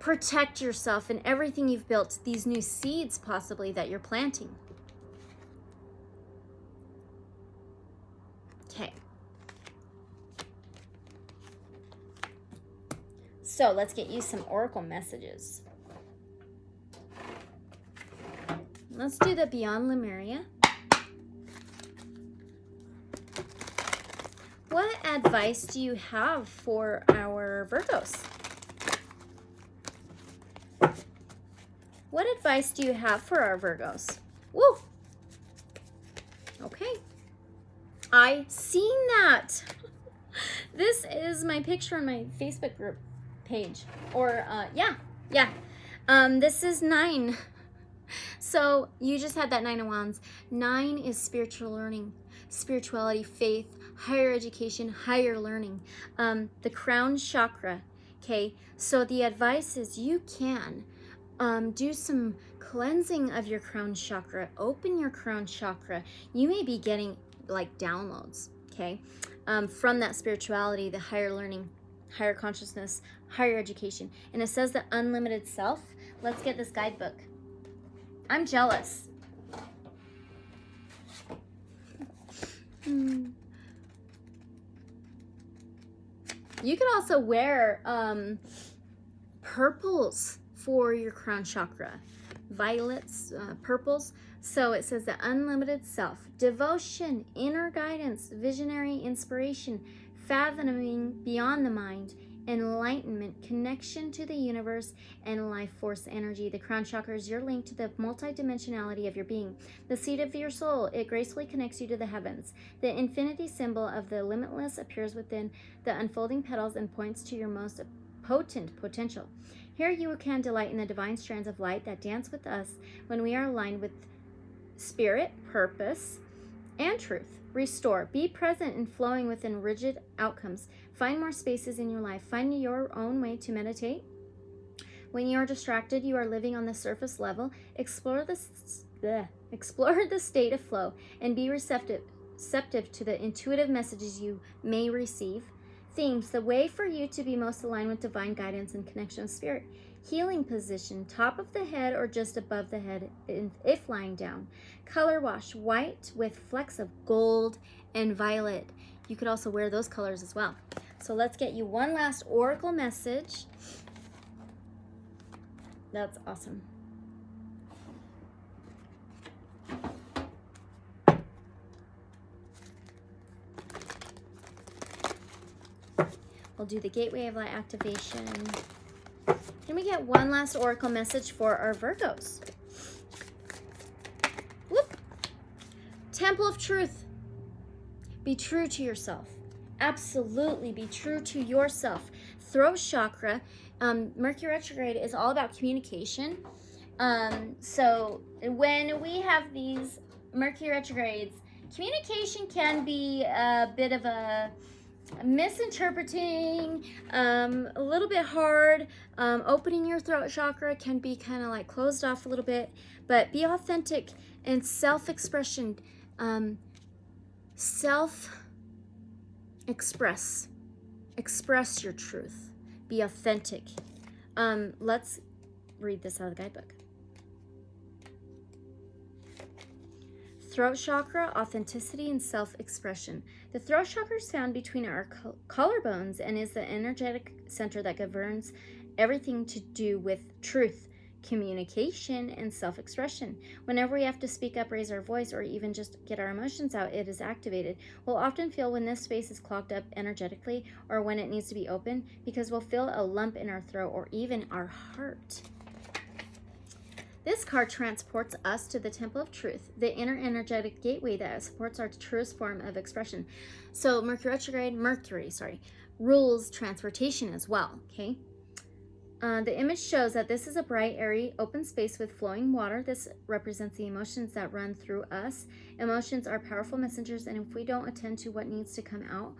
protect yourself and everything you've built, these new seeds possibly that you're planting. Okay. So let's get you some oracle messages. Let's do the Beyond Lemuria. What advice do you have for our Virgos? What advice do you have for our Virgos? Woo! Okay. I seen that. This is my picture on my Facebook group page. Or, yeah. This is 9. So you just had that 9 of Wands. 9 is spiritual learning, spirituality, faith, higher education, higher learning, the crown chakra. Okay, so the advice is you can do some cleansing of your crown chakra. Open your crown chakra. You may be getting like downloads, okay, from that spirituality, the higher learning, higher consciousness, higher education. And it says the unlimited self. Let's get this guidebook. I'm jealous. You could also wear purples for your crown chakra. Violets, purples. So it says the unlimited self, devotion, inner guidance, visionary inspiration, fathoming beyond the mind, enlightenment, connection to the universe, and life force energy. The crown chakra is your link to the multidimensionality of your being, the seat of your soul. It gracefully connects you to the heavens. The infinity symbol of the limitless appears within the unfolding petals and points to your most potent potential. Here you can delight in the divine strands of light that dance with us when we are aligned with spirit, purpose, and truth. Restore. Be present and flowing within rigid outcomes. Find more spaces in your life. Find your own way to meditate. When you are distracted, you are living on the surface level. Explore the state of flow and be receptive to the intuitive messages you may receive. Themes: the way for you to be most aligned with divine guidance and connection with spirit. Healing position: top of the head or just above the head if lying down. Color wash: white with flecks of gold and violet. You could also wear those colors as well. So let's get you one last oracle message. That's awesome. We'll do the Gateway of Light activation. Can we get one last oracle message for our Virgos? Whoop. Temple of Truth. Be true to yourself. Absolutely be true to yourself. Throat chakra. Mercury retrograde is all about communication. So when we have these Mercury retrogrades, communication can be a bit of a misinterpreting, a little bit hard. Opening your throat chakra can be kind of like closed off a little bit, but be authentic and self-expression. Express your truth. Be authentic. Let's read this out of the guidebook. Throat chakra, authenticity, and self-expression. The throat chakra is found between our collarbones and is the energetic center that governs everything to do with truth, communication, and self-expression. Whenever we have to speak up, raise our voice, or even just get our emotions out, it is activated. We'll often feel when this space is clogged up energetically or when it needs to be open, because we'll feel a lump in our throat or even our heart. This card transports us to the Temple of Truth, the inner energetic gateway that supports our truest form of expression. So Mercury rules transportation as well, okay? The image shows that this is a bright, airy, open space with flowing water. This represents the emotions that run through us. Emotions are powerful messengers, and if we don't attend to what needs to come out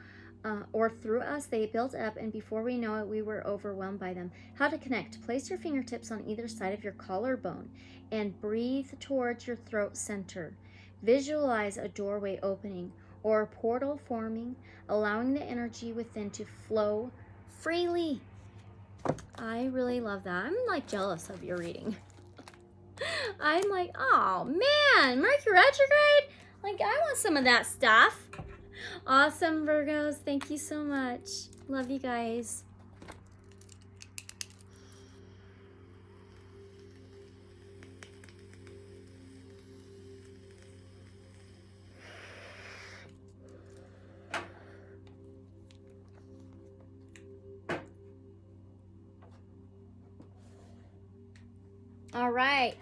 or through us, they build up, and before we know it, we were overwhelmed by them. How to connect: place your fingertips on either side of your collarbone and breathe towards your throat center. Visualize a doorway opening or a portal forming, allowing the energy within to flow freely. I really love that. I'm like jealous of your reading. I'm like, oh man, Mercury retrograde? Like, I want some of that stuff. Awesome, Virgos. Thank you so much. Love you guys. All right.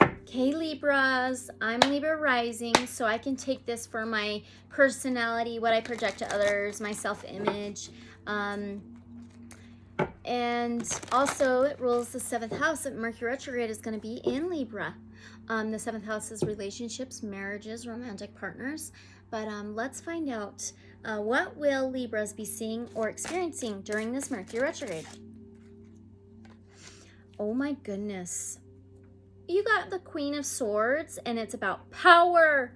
Okay, Libras, I'm Libra rising, so I can take this for my personality, what I project to others, my self-image. And also it rules the 7th house. Mercury retrograde is going to be in Libra. The 7th house is relationships, marriages, romantic partners. But let's find out what will Libras be seeing or experiencing during this Mercury retrograde. Oh my goodness. You got the Queen of Swords, and it's about power.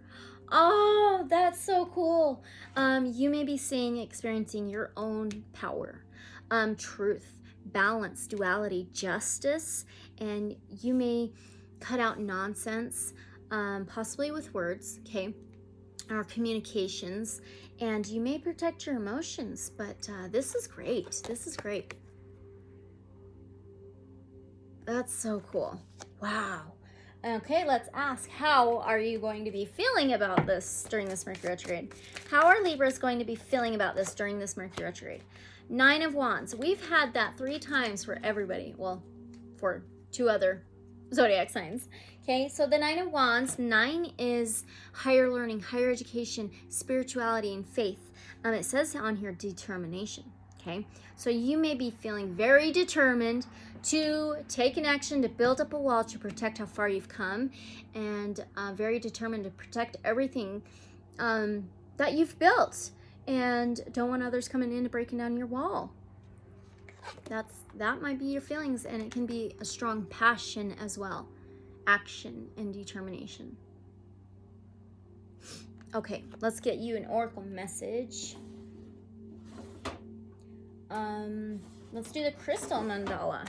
Oh, that's so cool. You may be experiencing your own power, truth, balance, duality, justice, and you may cut out nonsense, possibly with words, okay, or communications, and you may protect your emotions, but this is great. This is great. That's so cool. Wow. Okay, let's ask, how are you going to be feeling about this during this Mercury retrograde? How are Libras going to be feeling about this during this Mercury retrograde? 9 of Wands. We've had that 3 times for everybody. Well, for 2 other zodiac signs. Okay, so the 9 of Wands, 9 is higher learning, higher education, spirituality, and faith. It says on here determination. Okay, so you may be feeling very determined to take an action to build up a wall to protect how far you've come, and very determined to protect everything that you've built, and don't want others coming in to breaking down your wall. That might be your feelings, and it can be a strong passion as well, action and determination. Okay, let's get you an oracle message. Let's do the Crystal Mandala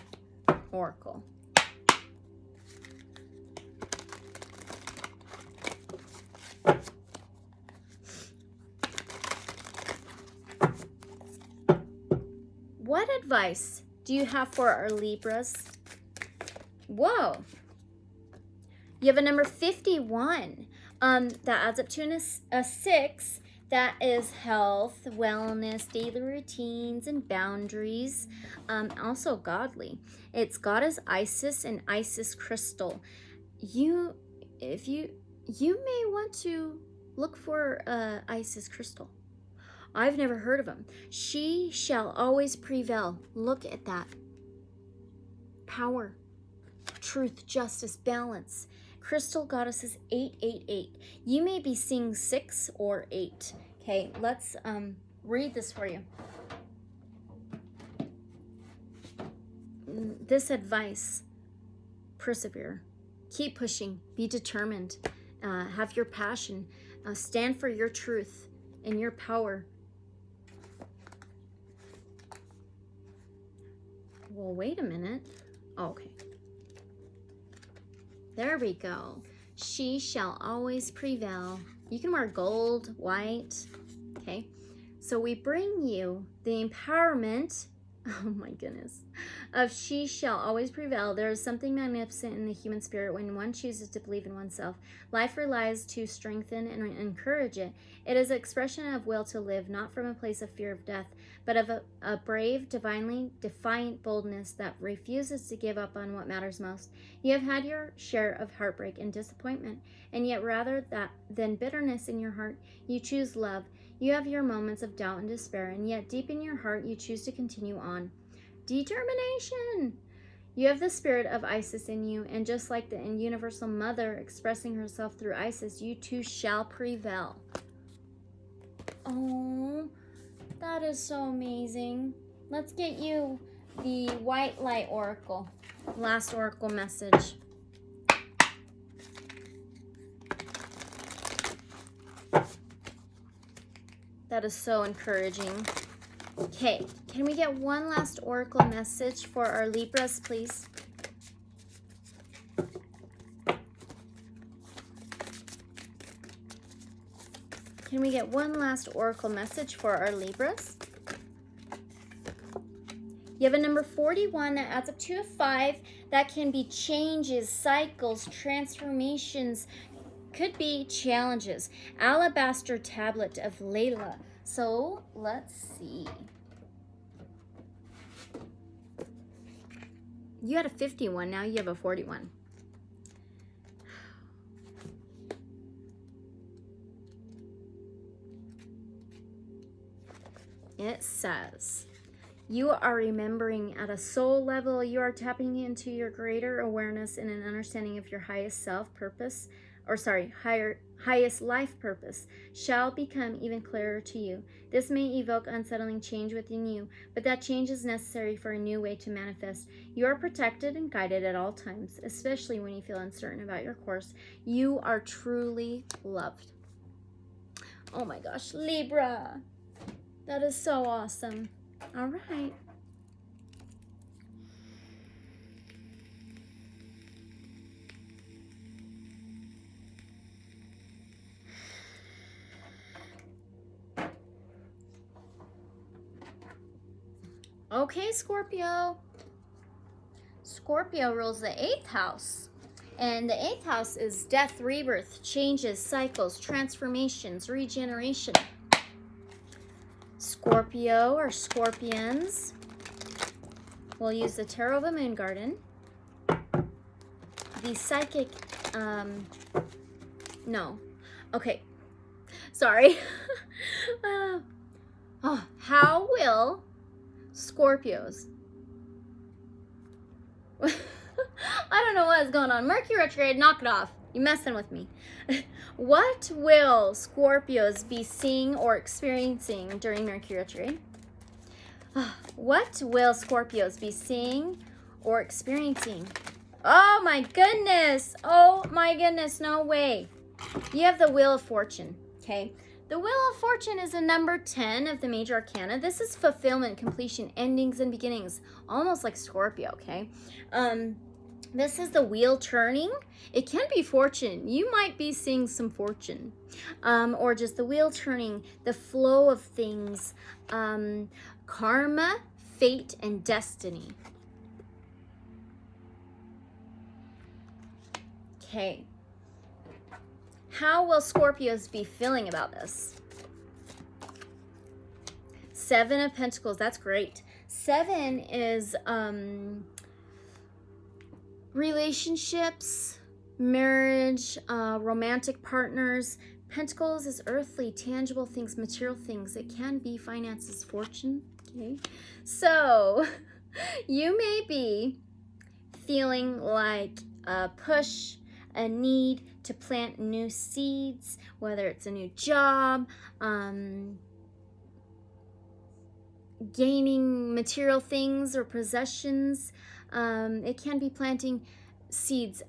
Oracle. What advice do you have for our Libras? Whoa. You have a number 51. That adds up to a 6. That is health, wellness, daily routines, and boundaries. Also godly. It's goddess Isis and Isis crystal. You may want to look for Isis crystal. I've never heard of them. She shall always prevail. Look at that. Power, truth, justice, balance. Crystal goddesses 888. You may be seeing 6 or 8. Okay, let's read this for you. This advice: persevere, keep pushing, be determined, have your passion, stand for your truth and your power. Well, wait a minute. Oh, okay. There we go. She shall always prevail. You can wear gold, white. Okay. So we bring you the empowerment, oh my goodness, of she shall always prevail. There is something magnificent in the human spirit when one chooses to believe in oneself. Life relies to strengthen and encourage it. It is an expression of will to live, not from a place of fear of death, but of a brave, divinely defiant boldness that refuses to give up on what matters most. You have had your share of heartbreak and disappointment, and yet rather than bitterness in your heart, you choose love. You have your moments of doubt and despair, and yet deep in your heart, you choose to continue on. Determination! You have the spirit of Isis in you, and just like the universal mother expressing herself through Isis, you too shall prevail. Oh, that is so amazing. Let's get you the White Light Oracle. Last oracle message. That is so encouraging. Okay, can we get one last oracle message for our Libras, please? Can we get one last oracle message for our Libras? You have a number 41 that adds up to a 5. That can be changes, cycles, transformations, could be challenges. Alabaster tablet of Layla. So let's see. You had a 51, now you have a 41. It says, you are remembering at a soul level, you are tapping into your greater awareness and an understanding of your highest self, purpose, highest life purpose shall become even clearer to you. This may evoke unsettling change within you, but that change is necessary for a new way to manifest. You are protected and guided at all times, especially when you feel uncertain about your course. You are truly loved. Oh my gosh, Libra. That is so awesome. All right. Okay, Scorpio. Scorpio rules the 8th house. And the 8th house is death, rebirth, changes, cycles, transformations, regeneration. Scorpio or scorpions will use the Tarot of the Moon Garden. The psychic, no. Okay, sorry. How will Scorpios I don't know what is going on. Mercury retrograde, knock it off. You're messing with me. What will Scorpios be seeing or experiencing during Mercury retrograde? What will Scorpios be seeing or experiencing? Oh my goodness. Oh my goodness. No way. You have the Wheel of Fortune. Okay. The Wheel of Fortune is a number 10 of the major arcana. This is fulfillment, completion, endings, and beginnings. Almost like Scorpio, okay? This is the wheel turning. It can be fortune. You might be seeing some fortune. Or just the wheel turning, the flow of things, karma, fate, and destiny. Okay. How will Scorpios be feeling about this? 7 of Pentacles, that's great. 7 is relationships, marriage, romantic partners. Pentacles is earthly, tangible things, material things. It can be finances, fortune, okay? So, you may be feeling like a push, a need to plant new seeds, whether it's a new job, gaining material things or possessions. It can be planting seeds,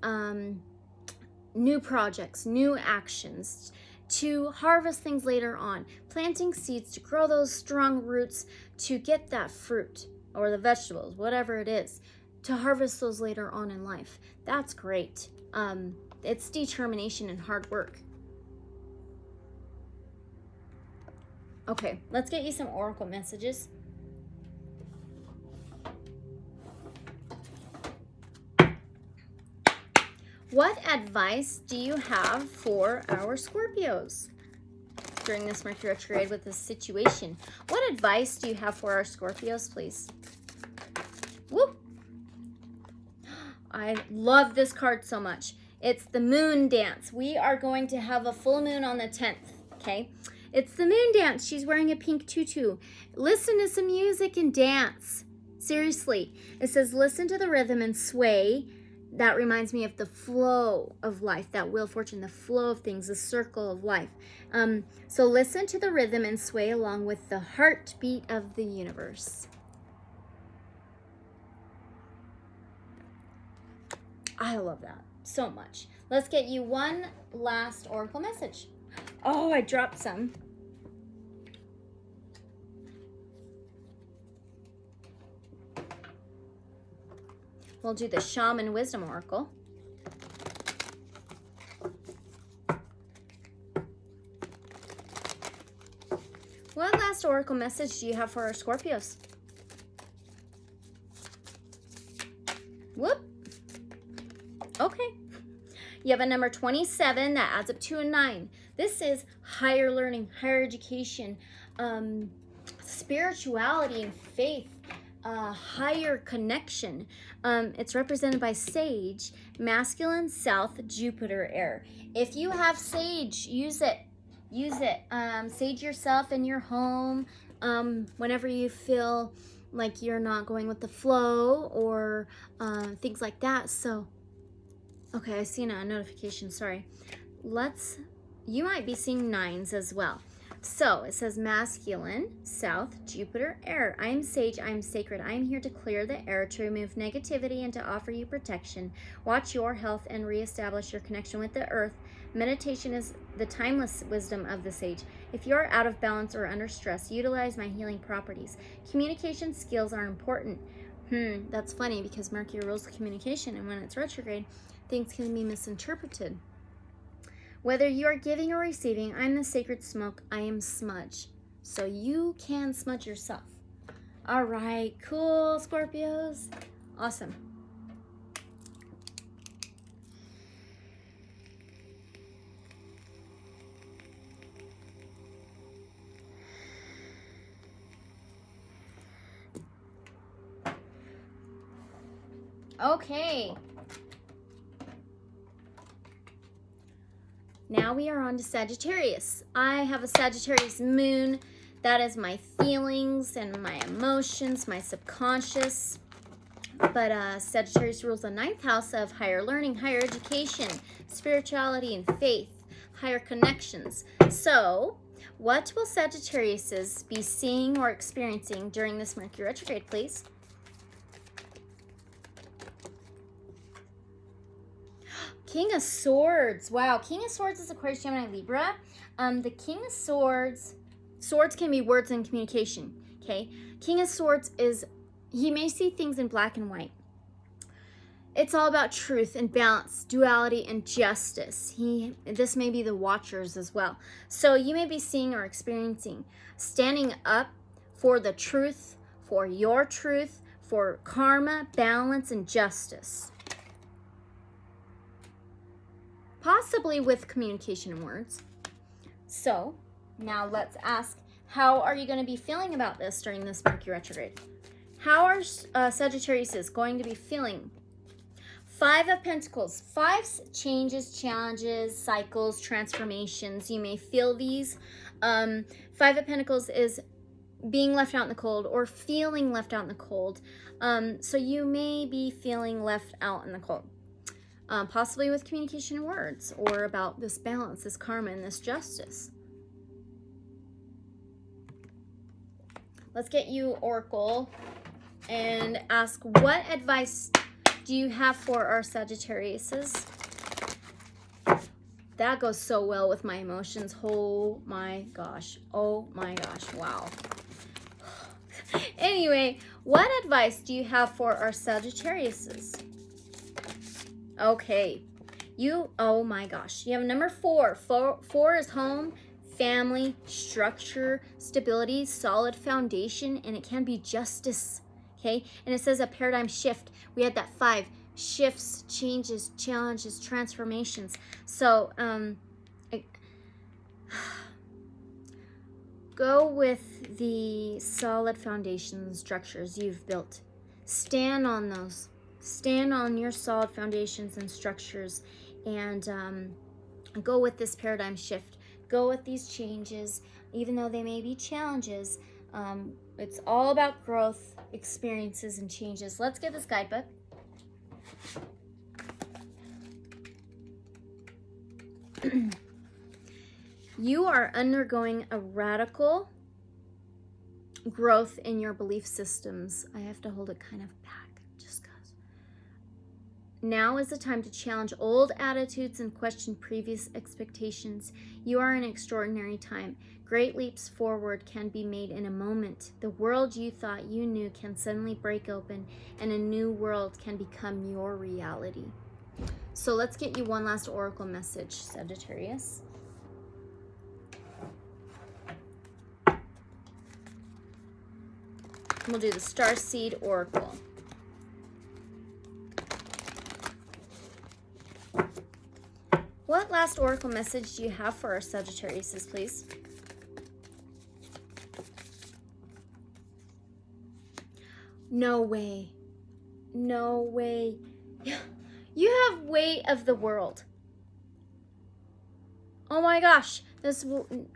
new projects, new actions to harvest things later on. Planting seeds to grow those strong roots to get that fruit or the vegetables, whatever it is, to harvest those later on in life. That's great. It's determination and hard work. Okay, let's get you some oracle messages. What advice do you have for our Scorpios during this Mercury retrograde with this situation? What advice do you have for our Scorpios, please? Whoop! I love this card so much. It's the moon dance. We are going to have a full moon on the 10th, okay? It's the moon dance. She's wearing a pink tutu. Listen to some music and dance. Seriously. It says, listen to the rhythm and sway. That reminds me of the flow of life, that wheel of fortune, the flow of things, the circle of life. So listen to the rhythm and sway along with the heartbeat of the universe. I love that so much. Let's get you one last oracle message. Oh, I dropped some. We'll do the Shaman Wisdom Oracle. What last oracle message do you have for our Scorpios? Whoop. Okay. You have a number 27 that adds up to a 9. This is higher learning, higher education, spirituality and faith, higher connection. It's represented by Sage, masculine, South, Jupiter, air. If you have Sage, use it. Use it. Sage yourself in your home whenever you feel like you're not going with the flow or things like that. So, okay, I seen a notification. Sorry. You might be seeing 9s as well. So it says masculine, south, Jupiter, air. I am sage, I am sacred. I am here to clear the air, to remove negativity and to offer you protection. Watch your health and reestablish your connection with the earth. Meditation is the timeless wisdom of the sage. If you are out of balance or under stress, utilize my healing properties. Communication skills are important. That's funny because Mercury rules communication, and when it's retrograde, things can be misinterpreted. Whether you are giving or receiving, I'm the sacred smoke, I am smudge. So you can smudge yourself. All right, cool, Scorpios. Awesome. Okay. Now we are on to Sagittarius. I have a Sagittarius moon. That is my feelings and my emotions, my subconscious. But Sagittarius rules the 9th house of higher learning, higher education, spirituality and faith, higher connections. So what will Sagittariuses be seeing or experiencing during this Mercury retrograde, please? King of Swords. Wow. King of Swords is Aquarius, Gemini, Libra. The King of Swords can be words and communication. Okay. King of Swords he may see things in black and white. It's all about truth and balance, duality and justice. This may be the Watchers as well. So you may be seeing or experiencing standing up for the truth, for your truth, for karma, balance, and justice. Possibly with communication and words. So now let's ask, how are you going to be feeling about this during this Mercury retrograde? How are Sagittarius going to be feeling? 5 of Pentacles. 5 changes, challenges, cycles, transformations. You may feel these. 5 of Pentacles is being left out in the cold or feeling left out in the cold. So you may be feeling left out in the cold. Possibly with communication and words, or about this balance, this karma, and this justice. Let's get you Oracle and ask, what advice do you have for our Sagittariuses? That goes so well with my emotions. Oh my gosh. Oh my gosh. Wow. Anyway, what advice do you have for our Sagittariuses? Okay, oh my gosh, you have number 4. 4 is home, family, structure, stability, solid foundation, and it can be justice, okay? And it says a paradigm shift. We had that 5, shifts, changes, challenges, transformations. So, go with the solid foundation structures you've built. Stand on those. Stand on your solid foundations and structures, and go with this paradigm shift. Go with these changes, even though they may be challenges. It's all about growth, experiences, and changes. Let's get this guidebook. You are undergoing a radical growth in your belief systems. I have to hold it kind of back. Now is the time to challenge old attitudes and question previous expectations. You are in an extraordinary time. Great leaps forward can be made in a moment. The world you thought you knew can suddenly break open, and a new world can become your reality. So let's get you one last oracle message, Sagittarius. We'll do the StarSeed Oracle. What last oracle message do you have for our Sagittariuses, please? No way. No way. You have weight of the world. Oh my gosh. This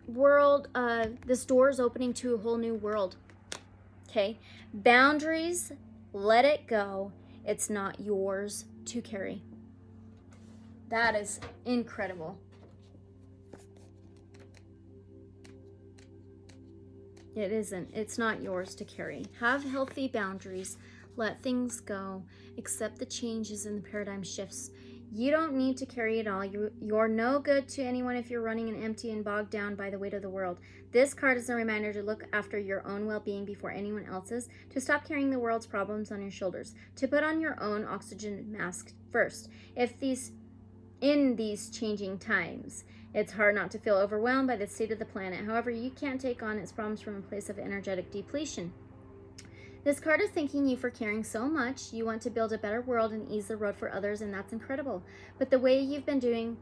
world, this door is opening to a whole new world. Okay? Boundaries, let it go. It's not yours to carry. That is incredible. It isn't. It's not yours to carry. Have healthy boundaries. Let things go. Accept the changes and the paradigm shifts. You don't need to carry it all. You're no good to anyone if you're running an empty and bogged down by the weight of the world. This card is a reminder to look after your own well-being before anyone else's, to stop carrying the world's problems on your shoulders, to put on your own oxygen mask first. In these changing times, it's hard not to feel overwhelmed by the state of the planet. However, you can't take on its problems from a place of energetic depletion. This card is thanking you for caring so much. You want to build a better world and ease the road for others, and that's incredible. But the way you've been doing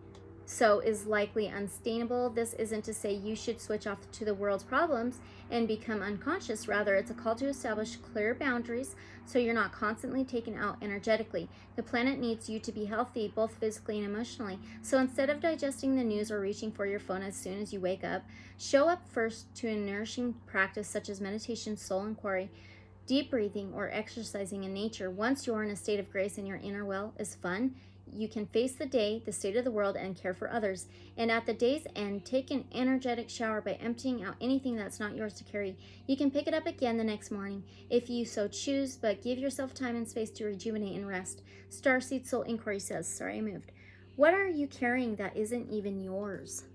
so is likely unsustainable. This isn't to say you should switch off to the world's problems and become unconscious. Rather, it's a call to establish clear boundaries so you're not constantly taken out energetically. The planet needs you to be healthy, both physically and emotionally. So instead of digesting the news or reaching for your phone as soon as you wake up, show up first to a nourishing practice such as meditation, soul inquiry, deep breathing, or exercising in nature. Once you're in a state of grace and your inner well is fun, you can face the day, the state of the world, and care for others. And at the day's end, take an energetic shower by emptying out anything that's not yours to carry. You can pick it up again the next morning if you so choose, but give yourself time and space to rejuvenate and rest. StarSeed Soul Inquiry says, sorry, I moved. What are you carrying that isn't even yours?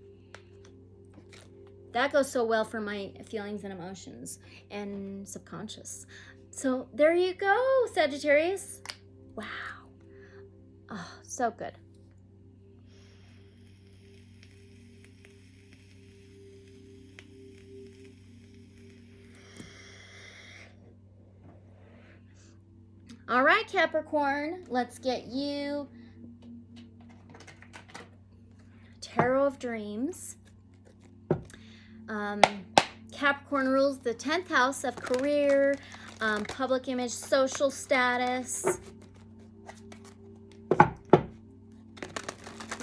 That goes so well for my feelings and emotions and subconscious. So there you go, Sagittarius. Wow. Oh, so good. All right, Capricorn, let's get you Tarot of Dreams. Capricorn rules the 10th house of career, public image, social status.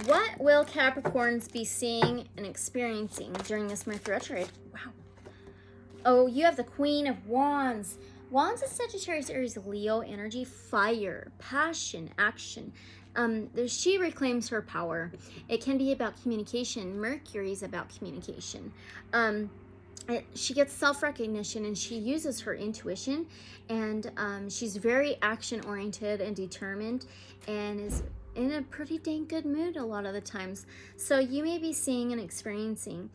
What will Capricorns be seeing and experiencing during this Mercury retrograde? Wow. Oh, you have the Queen of Wands. Wands is Sagittarius, Aries, Leo energy, fire, passion, action. She reclaims her power. It can be about communication. Mercury's about communication. She gets self-recognition and she uses her intuition, and she's very action-oriented and determined and is in a pretty dang good mood a lot of the times. So you may be seeing and experiencing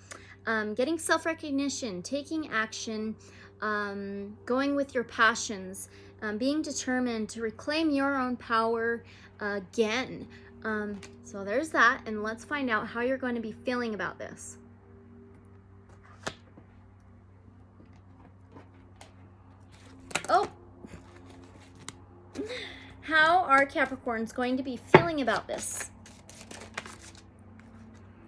getting self-recognition, taking action, going with your passions, being determined to reclaim your own power again. So there's that, and let's find out how you're going to be feeling about this. Oh, how are Capricorns going to be feeling about this?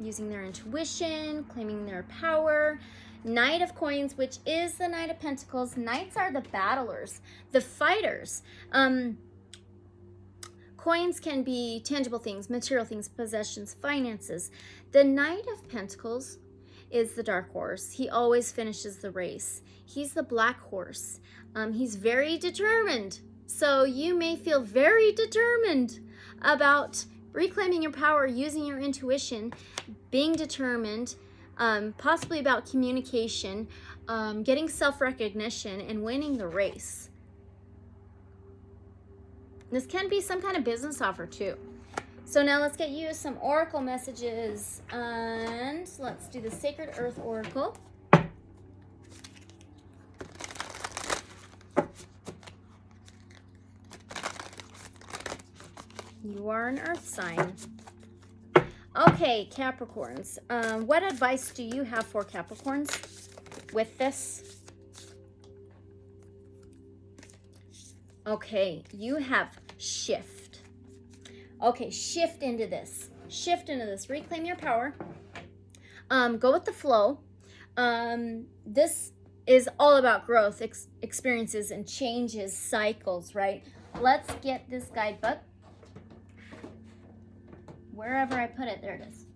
Using their intuition, claiming their power. Knight of Coins, which is the Knight of Pentacles. Knights are the battlers, the fighters. Coins can be tangible things, material things, possessions, finances. The Knight of Pentacles is the dark horse. He always finishes the race. He's the black horse. He's very determined. So you may feel very determined about reclaiming your power, using your intuition, being determined, possibly about communication, getting self-recognition, and winning the race. This can be some kind of business offer too. So now let's get you some oracle messages, and let's do the Sacred Earth Oracle. You are an earth sign. Okay, Capricorns. What advice do you have for Capricorns with this? Okay, you have shift. Okay, shift into this. Shift into this. Reclaim your power. Go with the flow. This is all about growth, experiences, and changes, cycles, right? Let's get this guidebook. Wherever I put it, there it is.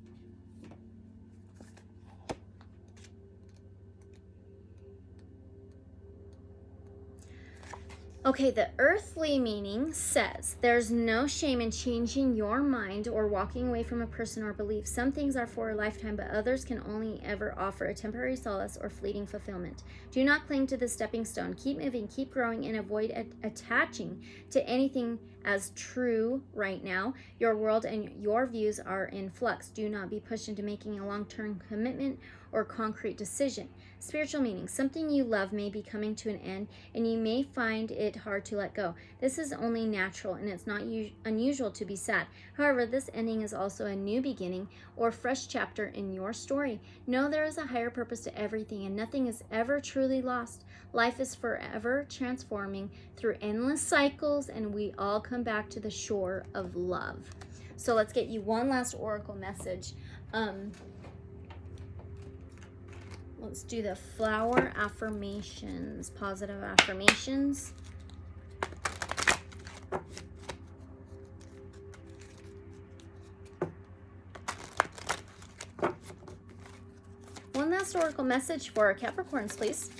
Okay, the earthly meaning says there's no shame in changing your mind or walking away from a person or belief. Some things are for a lifetime, but others can only ever offer a temporary solace or fleeting fulfillment. Do not cling to the stepping stone. Keep moving, keep growing, and avoid attaching to anything as true right now. Your world and your views are in flux. Do not be pushed into making a long-term commitment or concrete decision. Spiritual meaning. Something you love may be coming to an end, and you may find it hard to let go. This is only natural, and it's not unusual to be sad. However, this ending is also a new beginning or fresh chapter in your story. Know there is a higher purpose to everything, and nothing is ever truly lost. Life is forever transforming through endless cycles, and we all come back to the shore of love. So let's get you one last oracle message. Let's do the flower affirmations, positive affirmations. One last oracle message for our Capricorns, please.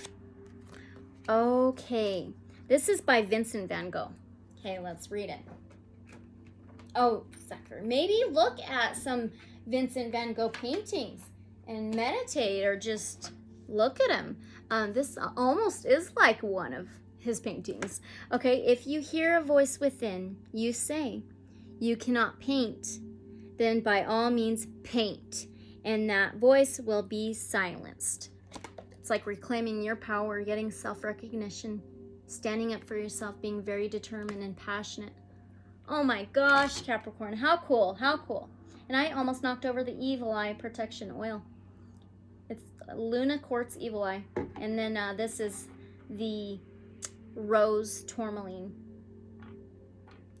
Okay, this is by Vincent van Gogh. Okay, let's read it. Oh, sucker. Maybe look at some Vincent van Gogh paintings and meditate, or just look at him. This almost is like one of his paintings. Okay, if you hear a voice within, you say, you cannot paint, then by all means paint, and that voice will be silenced. It's like reclaiming your power, getting self-recognition, standing up for yourself, being very determined and passionate. Oh my gosh, Capricorn, how cool, how cool. And I almost knocked over the Evil Eye Protection Oil. It's Luna Quartz Evil Eye. And then this is the Rose Tourmaline.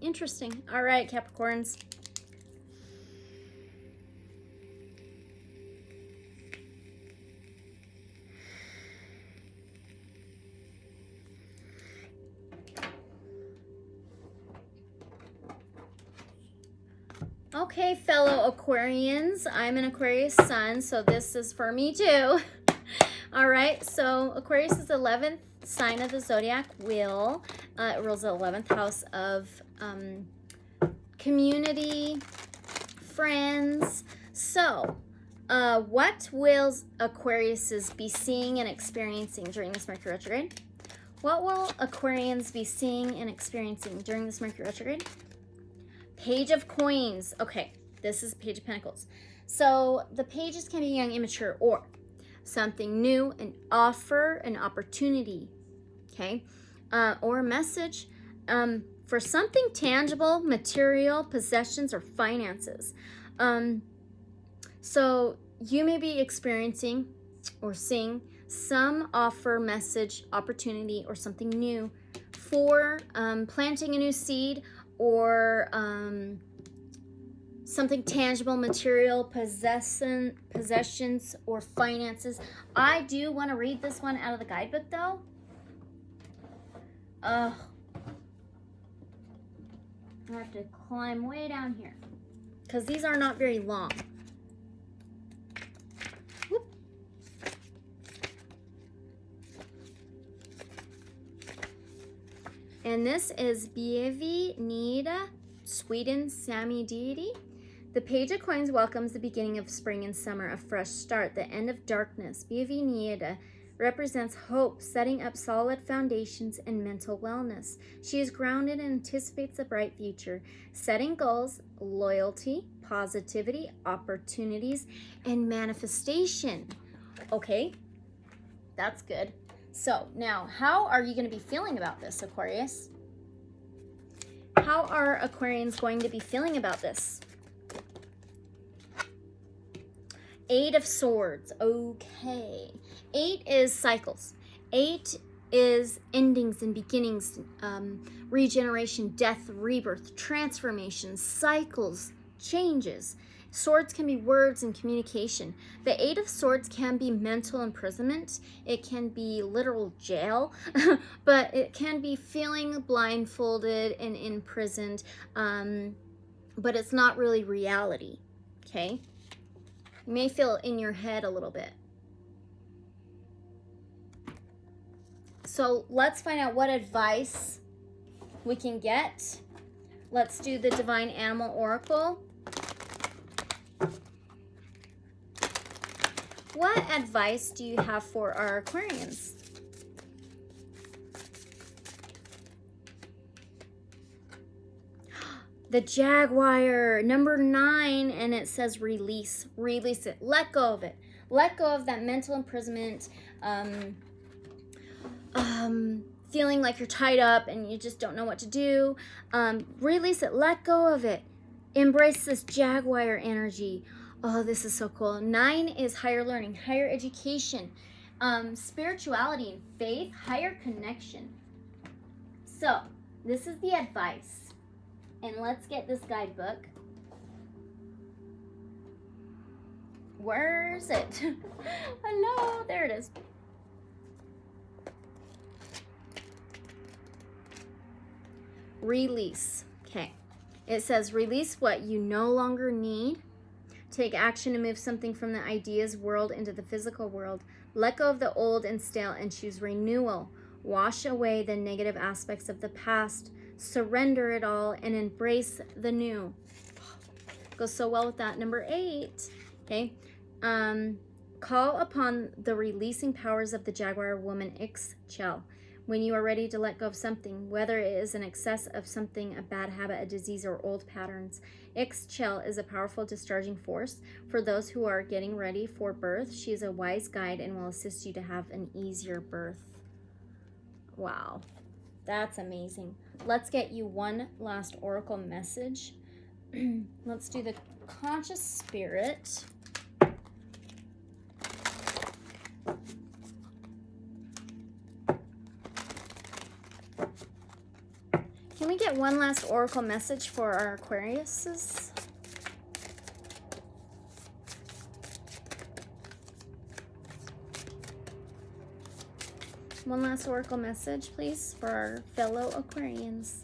Interesting. All right, Capricorns. Okay, fellow Aquarians, I'm an Aquarius sun, so this is for me too. All right, so Aquarius is the 11th sign of the zodiac wheel. It rules the 11th house of community, friends. So, what will Aquariuses be seeing and experiencing during this Mercury retrograde? What will Aquarians be seeing and experiencing during this Mercury retrograde? Page of Coins. Okay, this is Page of Pentacles. So the pages can be young, immature, or something new, an offer, an opportunity, okay? Or a message for something tangible, material, possessions, or finances. So you may be experiencing or seeing some offer, message, opportunity, or something new for planting a new seed, or something tangible, material, possessions, or finances. I do want to read this one out of the guidebook, though. I have to climb way down here because these are not very long. Whoop. And this is Bievi Nida, Sweden, Sami deity. The Page of Coins welcomes the beginning of spring and summer, a fresh start, the end of darkness. Bievi Nida represents hope, setting up solid foundations and mental wellness. She is grounded and anticipates a bright future, setting goals, loyalty, positivity, opportunities, and manifestation. Okay, that's good. So now, how are you going to be feeling about this, Aquarius? How are Aquarians going to be feeling about this? Eight of Swords. Okay. 8 is cycles. 8 is endings and beginnings, regeneration, death, rebirth, transformation, cycles, changes. Swords can be words and communication. The 8 of Swords can be mental imprisonment. It can be literal jail, but it can be feeling blindfolded and imprisoned, but it's not really reality, okay? You may feel in your head a little bit. So let's find out what advice we can get. Let's do the Divine Animal Oracle. What advice do you have for our Aquarians? The Jaguar, number 9, and it says release. Release it. Let go of it. Let go of that mental imprisonment, feeling like you're tied up and you just don't know what to do. Release it. Let go of it. Embrace this Jaguar energy. Oh, this is so cool. 9 is higher learning, higher education, spirituality and faith, higher connection. So, this is the advice. And let's get this guidebook. Where is it? Hello, there it is. Release. Okay. It says release what you no longer need. Take action to move something from the ideas world into the physical world. Let go of the old and stale and choose renewal. Wash away the negative aspects of the past. Surrender it all and embrace the new. Goes so well with that. Number 8. Okay. Call upon the releasing powers of the Jaguar woman Ixchel. When you are ready to let go of something, whether it is an excess of something, a bad habit, a disease, or old patterns. Ixchel is a powerful discharging force for those who are getting ready for birth. She is a wise guide and will assist you to have an easier birth. Wow, that's amazing. Let's get you one last oracle message. Let's do the conscious spirit. Can we get one last oracle message for our Aquariuses? One last oracle message, please, for our fellow Aquarians.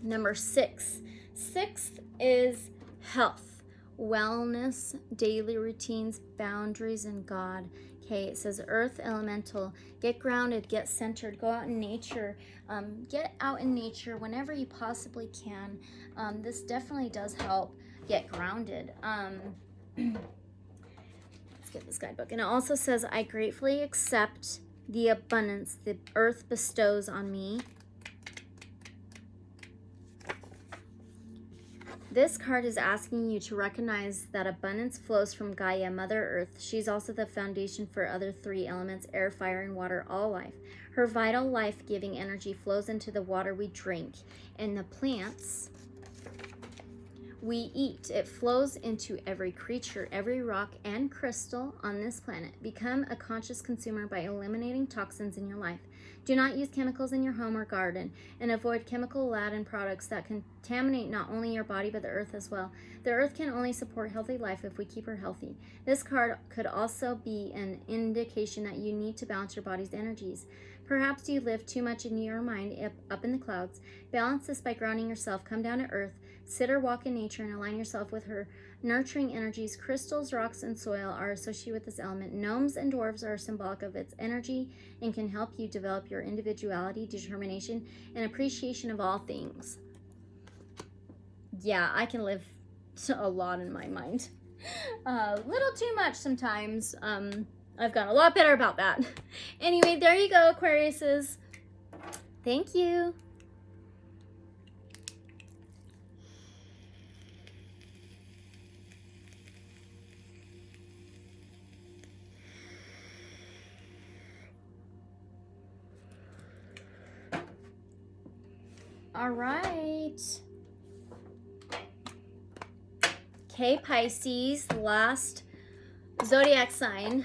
Number 6. 6 is health, wellness, daily routines, boundaries, and God. Okay, it says earth elemental. Get grounded, get centered, go out in nature. Get out in nature whenever you possibly can. This definitely does help get grounded. Let's get this guidebook. And it also says, I gratefully accept the abundance the earth bestows on me. This card is asking you to recognize that abundance flows from Gaia, Mother Earth. She's also the foundation for other 3 elements, air, fire, and water, all life. Her vital life-giving energy flows into the water we drink and the plants we eat. It flows into every creature, every rock, and crystal on this planet. Become a conscious consumer by eliminating toxins in your life. Do not use chemicals in your home or garden, and avoid chemical-laden products that contaminate not only your body but the earth as well. The earth can only support healthy life if we keep her healthy. This card could also be an indication that you need to balance your body's energies. Perhaps you live too much in your mind up in the clouds. Balance this by grounding yourself. Come down to earth. Sit or walk in nature and align yourself with her nurturing energies. Crystals, rocks, and soil are associated with this element. Gnomes and dwarves are symbolic of its energy and can help you develop your individuality, determination, and appreciation of all things. Yeah, I can live a lot in my mind. A little too much sometimes. I've gotten a lot better about that. Anyway, there you go, Aquariuses. Thank you. All right. Okay, Pisces, last zodiac sign,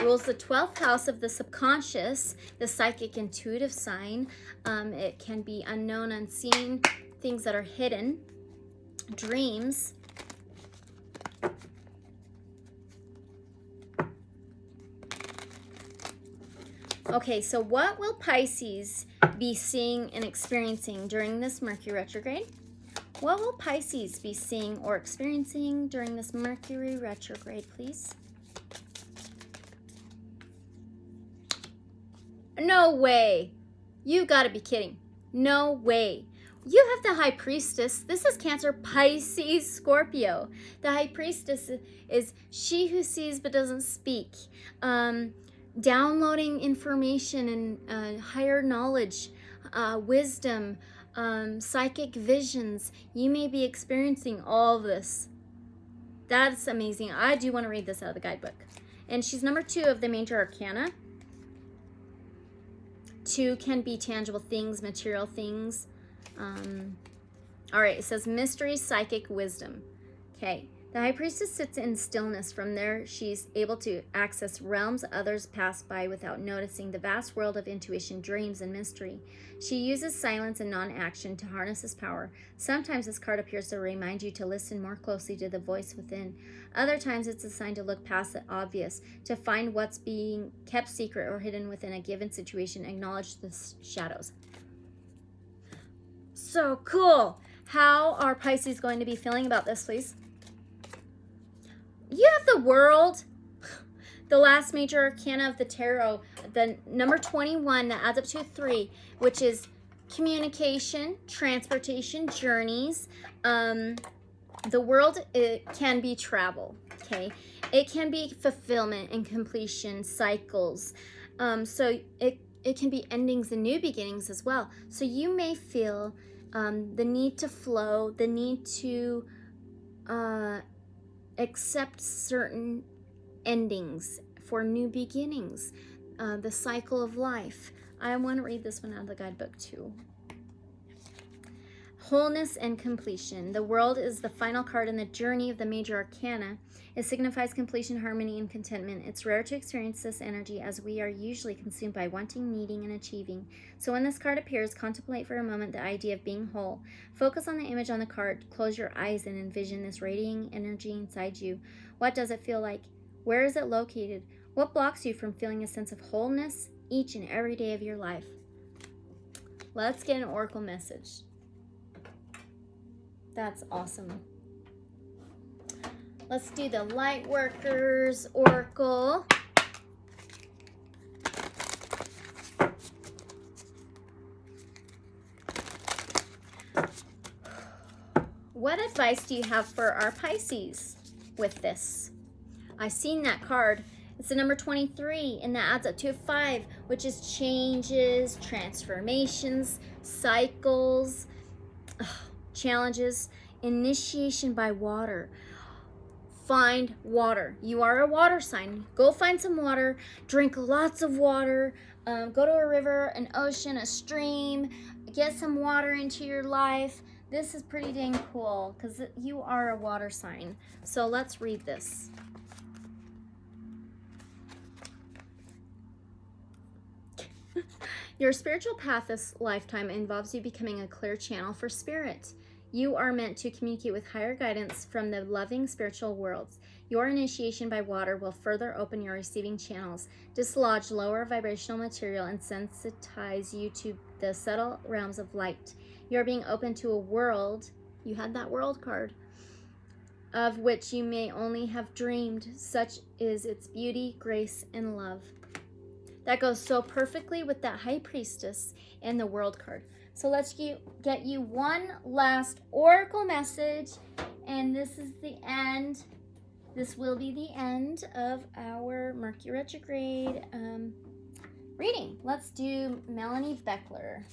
rules the 12th house of the subconscious, the psychic intuitive sign. It can be unknown, unseen, things that are hidden, dreams. Okay, so what will Pisces be seeing and experiencing during this Mercury retrograde? What will Pisces be seeing or experiencing during this Mercury retrograde, please? No way. You gotta be kidding. No way. You have the High Priestess. This is Cancer, Pisces, Scorpio. The High Priestess is she who sees but doesn't speak. Downloading information and higher knowledge, wisdom, psychic visions. You may be experiencing all of this. That's amazing. I do want to read this out of the guidebook. And she's number 2 of the major arcana. 2 can be tangible things, material things. All right, it says mystery, psychic, wisdom. Okay, the High Priestess sits in stillness. From there, she's able to access realms others pass by without noticing, the vast world of intuition, dreams, and mystery. She uses silence and non-action to harness this power. Sometimes this card appears to remind you to listen more closely to the voice within. Other times it's a sign to look past the obvious, to find what's being kept secret or hidden within a given situation, acknowledge the shadows. So cool. How are Pisces going to be feeling about this, please? You have the World, the last major arcana of the tarot, the number 21 that adds up to 3, which is communication, transportation, journeys. The World, it can be travel, okay? It can be fulfillment and completion, cycles. So it can be endings and new beginnings as well. So you may feel the need to flow, the need to accept certain endings for new beginnings, the cycle of life. I want to read this one out of the guidebook too. Wholeness and completion. The World is the final card in the journey of the major arcana. It signifies completion, harmony, and contentment. It's rare to experience this energy as we are usually consumed by wanting, needing, and achieving. So when this card appears, contemplate for a moment the idea of being whole. Focus on the image on the card. Close your eyes and envision this radiating energy inside you. What does it feel like? Where is it located? What blocks you from feeling a sense of wholeness each and every day of your life? Let's get an oracle message. That's awesome. Let's do the Lightworkers Oracle. What advice do you have for our Pisces with this? I've seen that card. It's the number 23, and that adds up to a 5, which is changes, transformations, cycles, challenges, initiation by water. Find water. You are a water sign. Go find some water. Drink lots of water. Go to a river, an ocean, a stream. Get some water into your life. This is pretty dang cool because you are a water sign. So let's read this. Your spiritual path this lifetime involves you becoming a clear channel for spirit. You are meant to communicate with higher guidance from the loving spiritual worlds. Your initiation by water will further open your receiving channels, dislodge lower vibrational material, and sensitize you to the subtle realms of light. You are being open to a world, you had that world card, of which you may only have dreamed. Such is its beauty, grace, and love. That goes so perfectly with that High Priestess and the World card. So let's get you one last oracle message, and this is the end. This will be the end of our Mercury Retrograde reading. Let's do Melanie Beckler.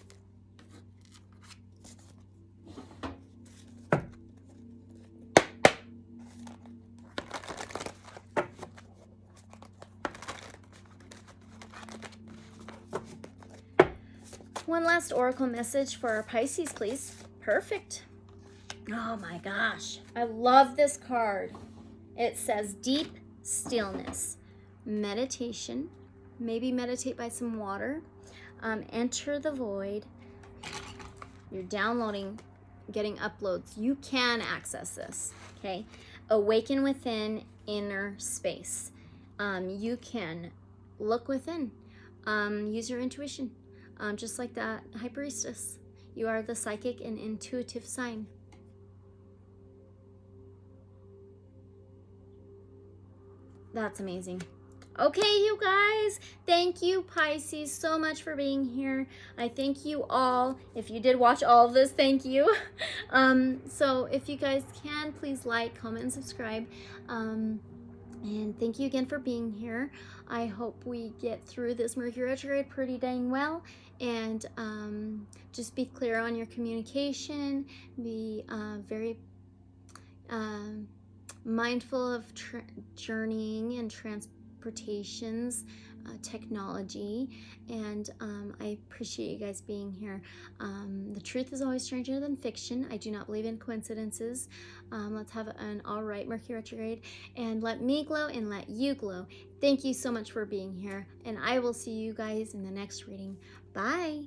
One last oracle message for our Pisces, please. Perfect. Oh my gosh. I love this card. It says deep stillness, meditation, maybe meditate by some water, enter the void. You're downloading, getting uploads. You can access this, okay? Awaken within, inner space. You can look within, use your intuition. Just like that High Priestess, you are the psychic and intuitive sign. That's amazing. Okay, you guys, thank you, Pisces, so much for being here. I thank you all. If you did watch all of this, thank you. So if you guys can, please like, comment, and subscribe. And thank you again for being here. I hope we get through this Mercury retrograde pretty dang well. And just be clear on your communication. Be very mindful of journeying and transportations, technology, and I appreciate you guys being here. The truth is always stranger than fiction. I do not believe in coincidences. Let's have an all right Mercury retrograde, and let me glow and let you glow. Thank you so much for being here, and I will see you guys in the next reading. Bye.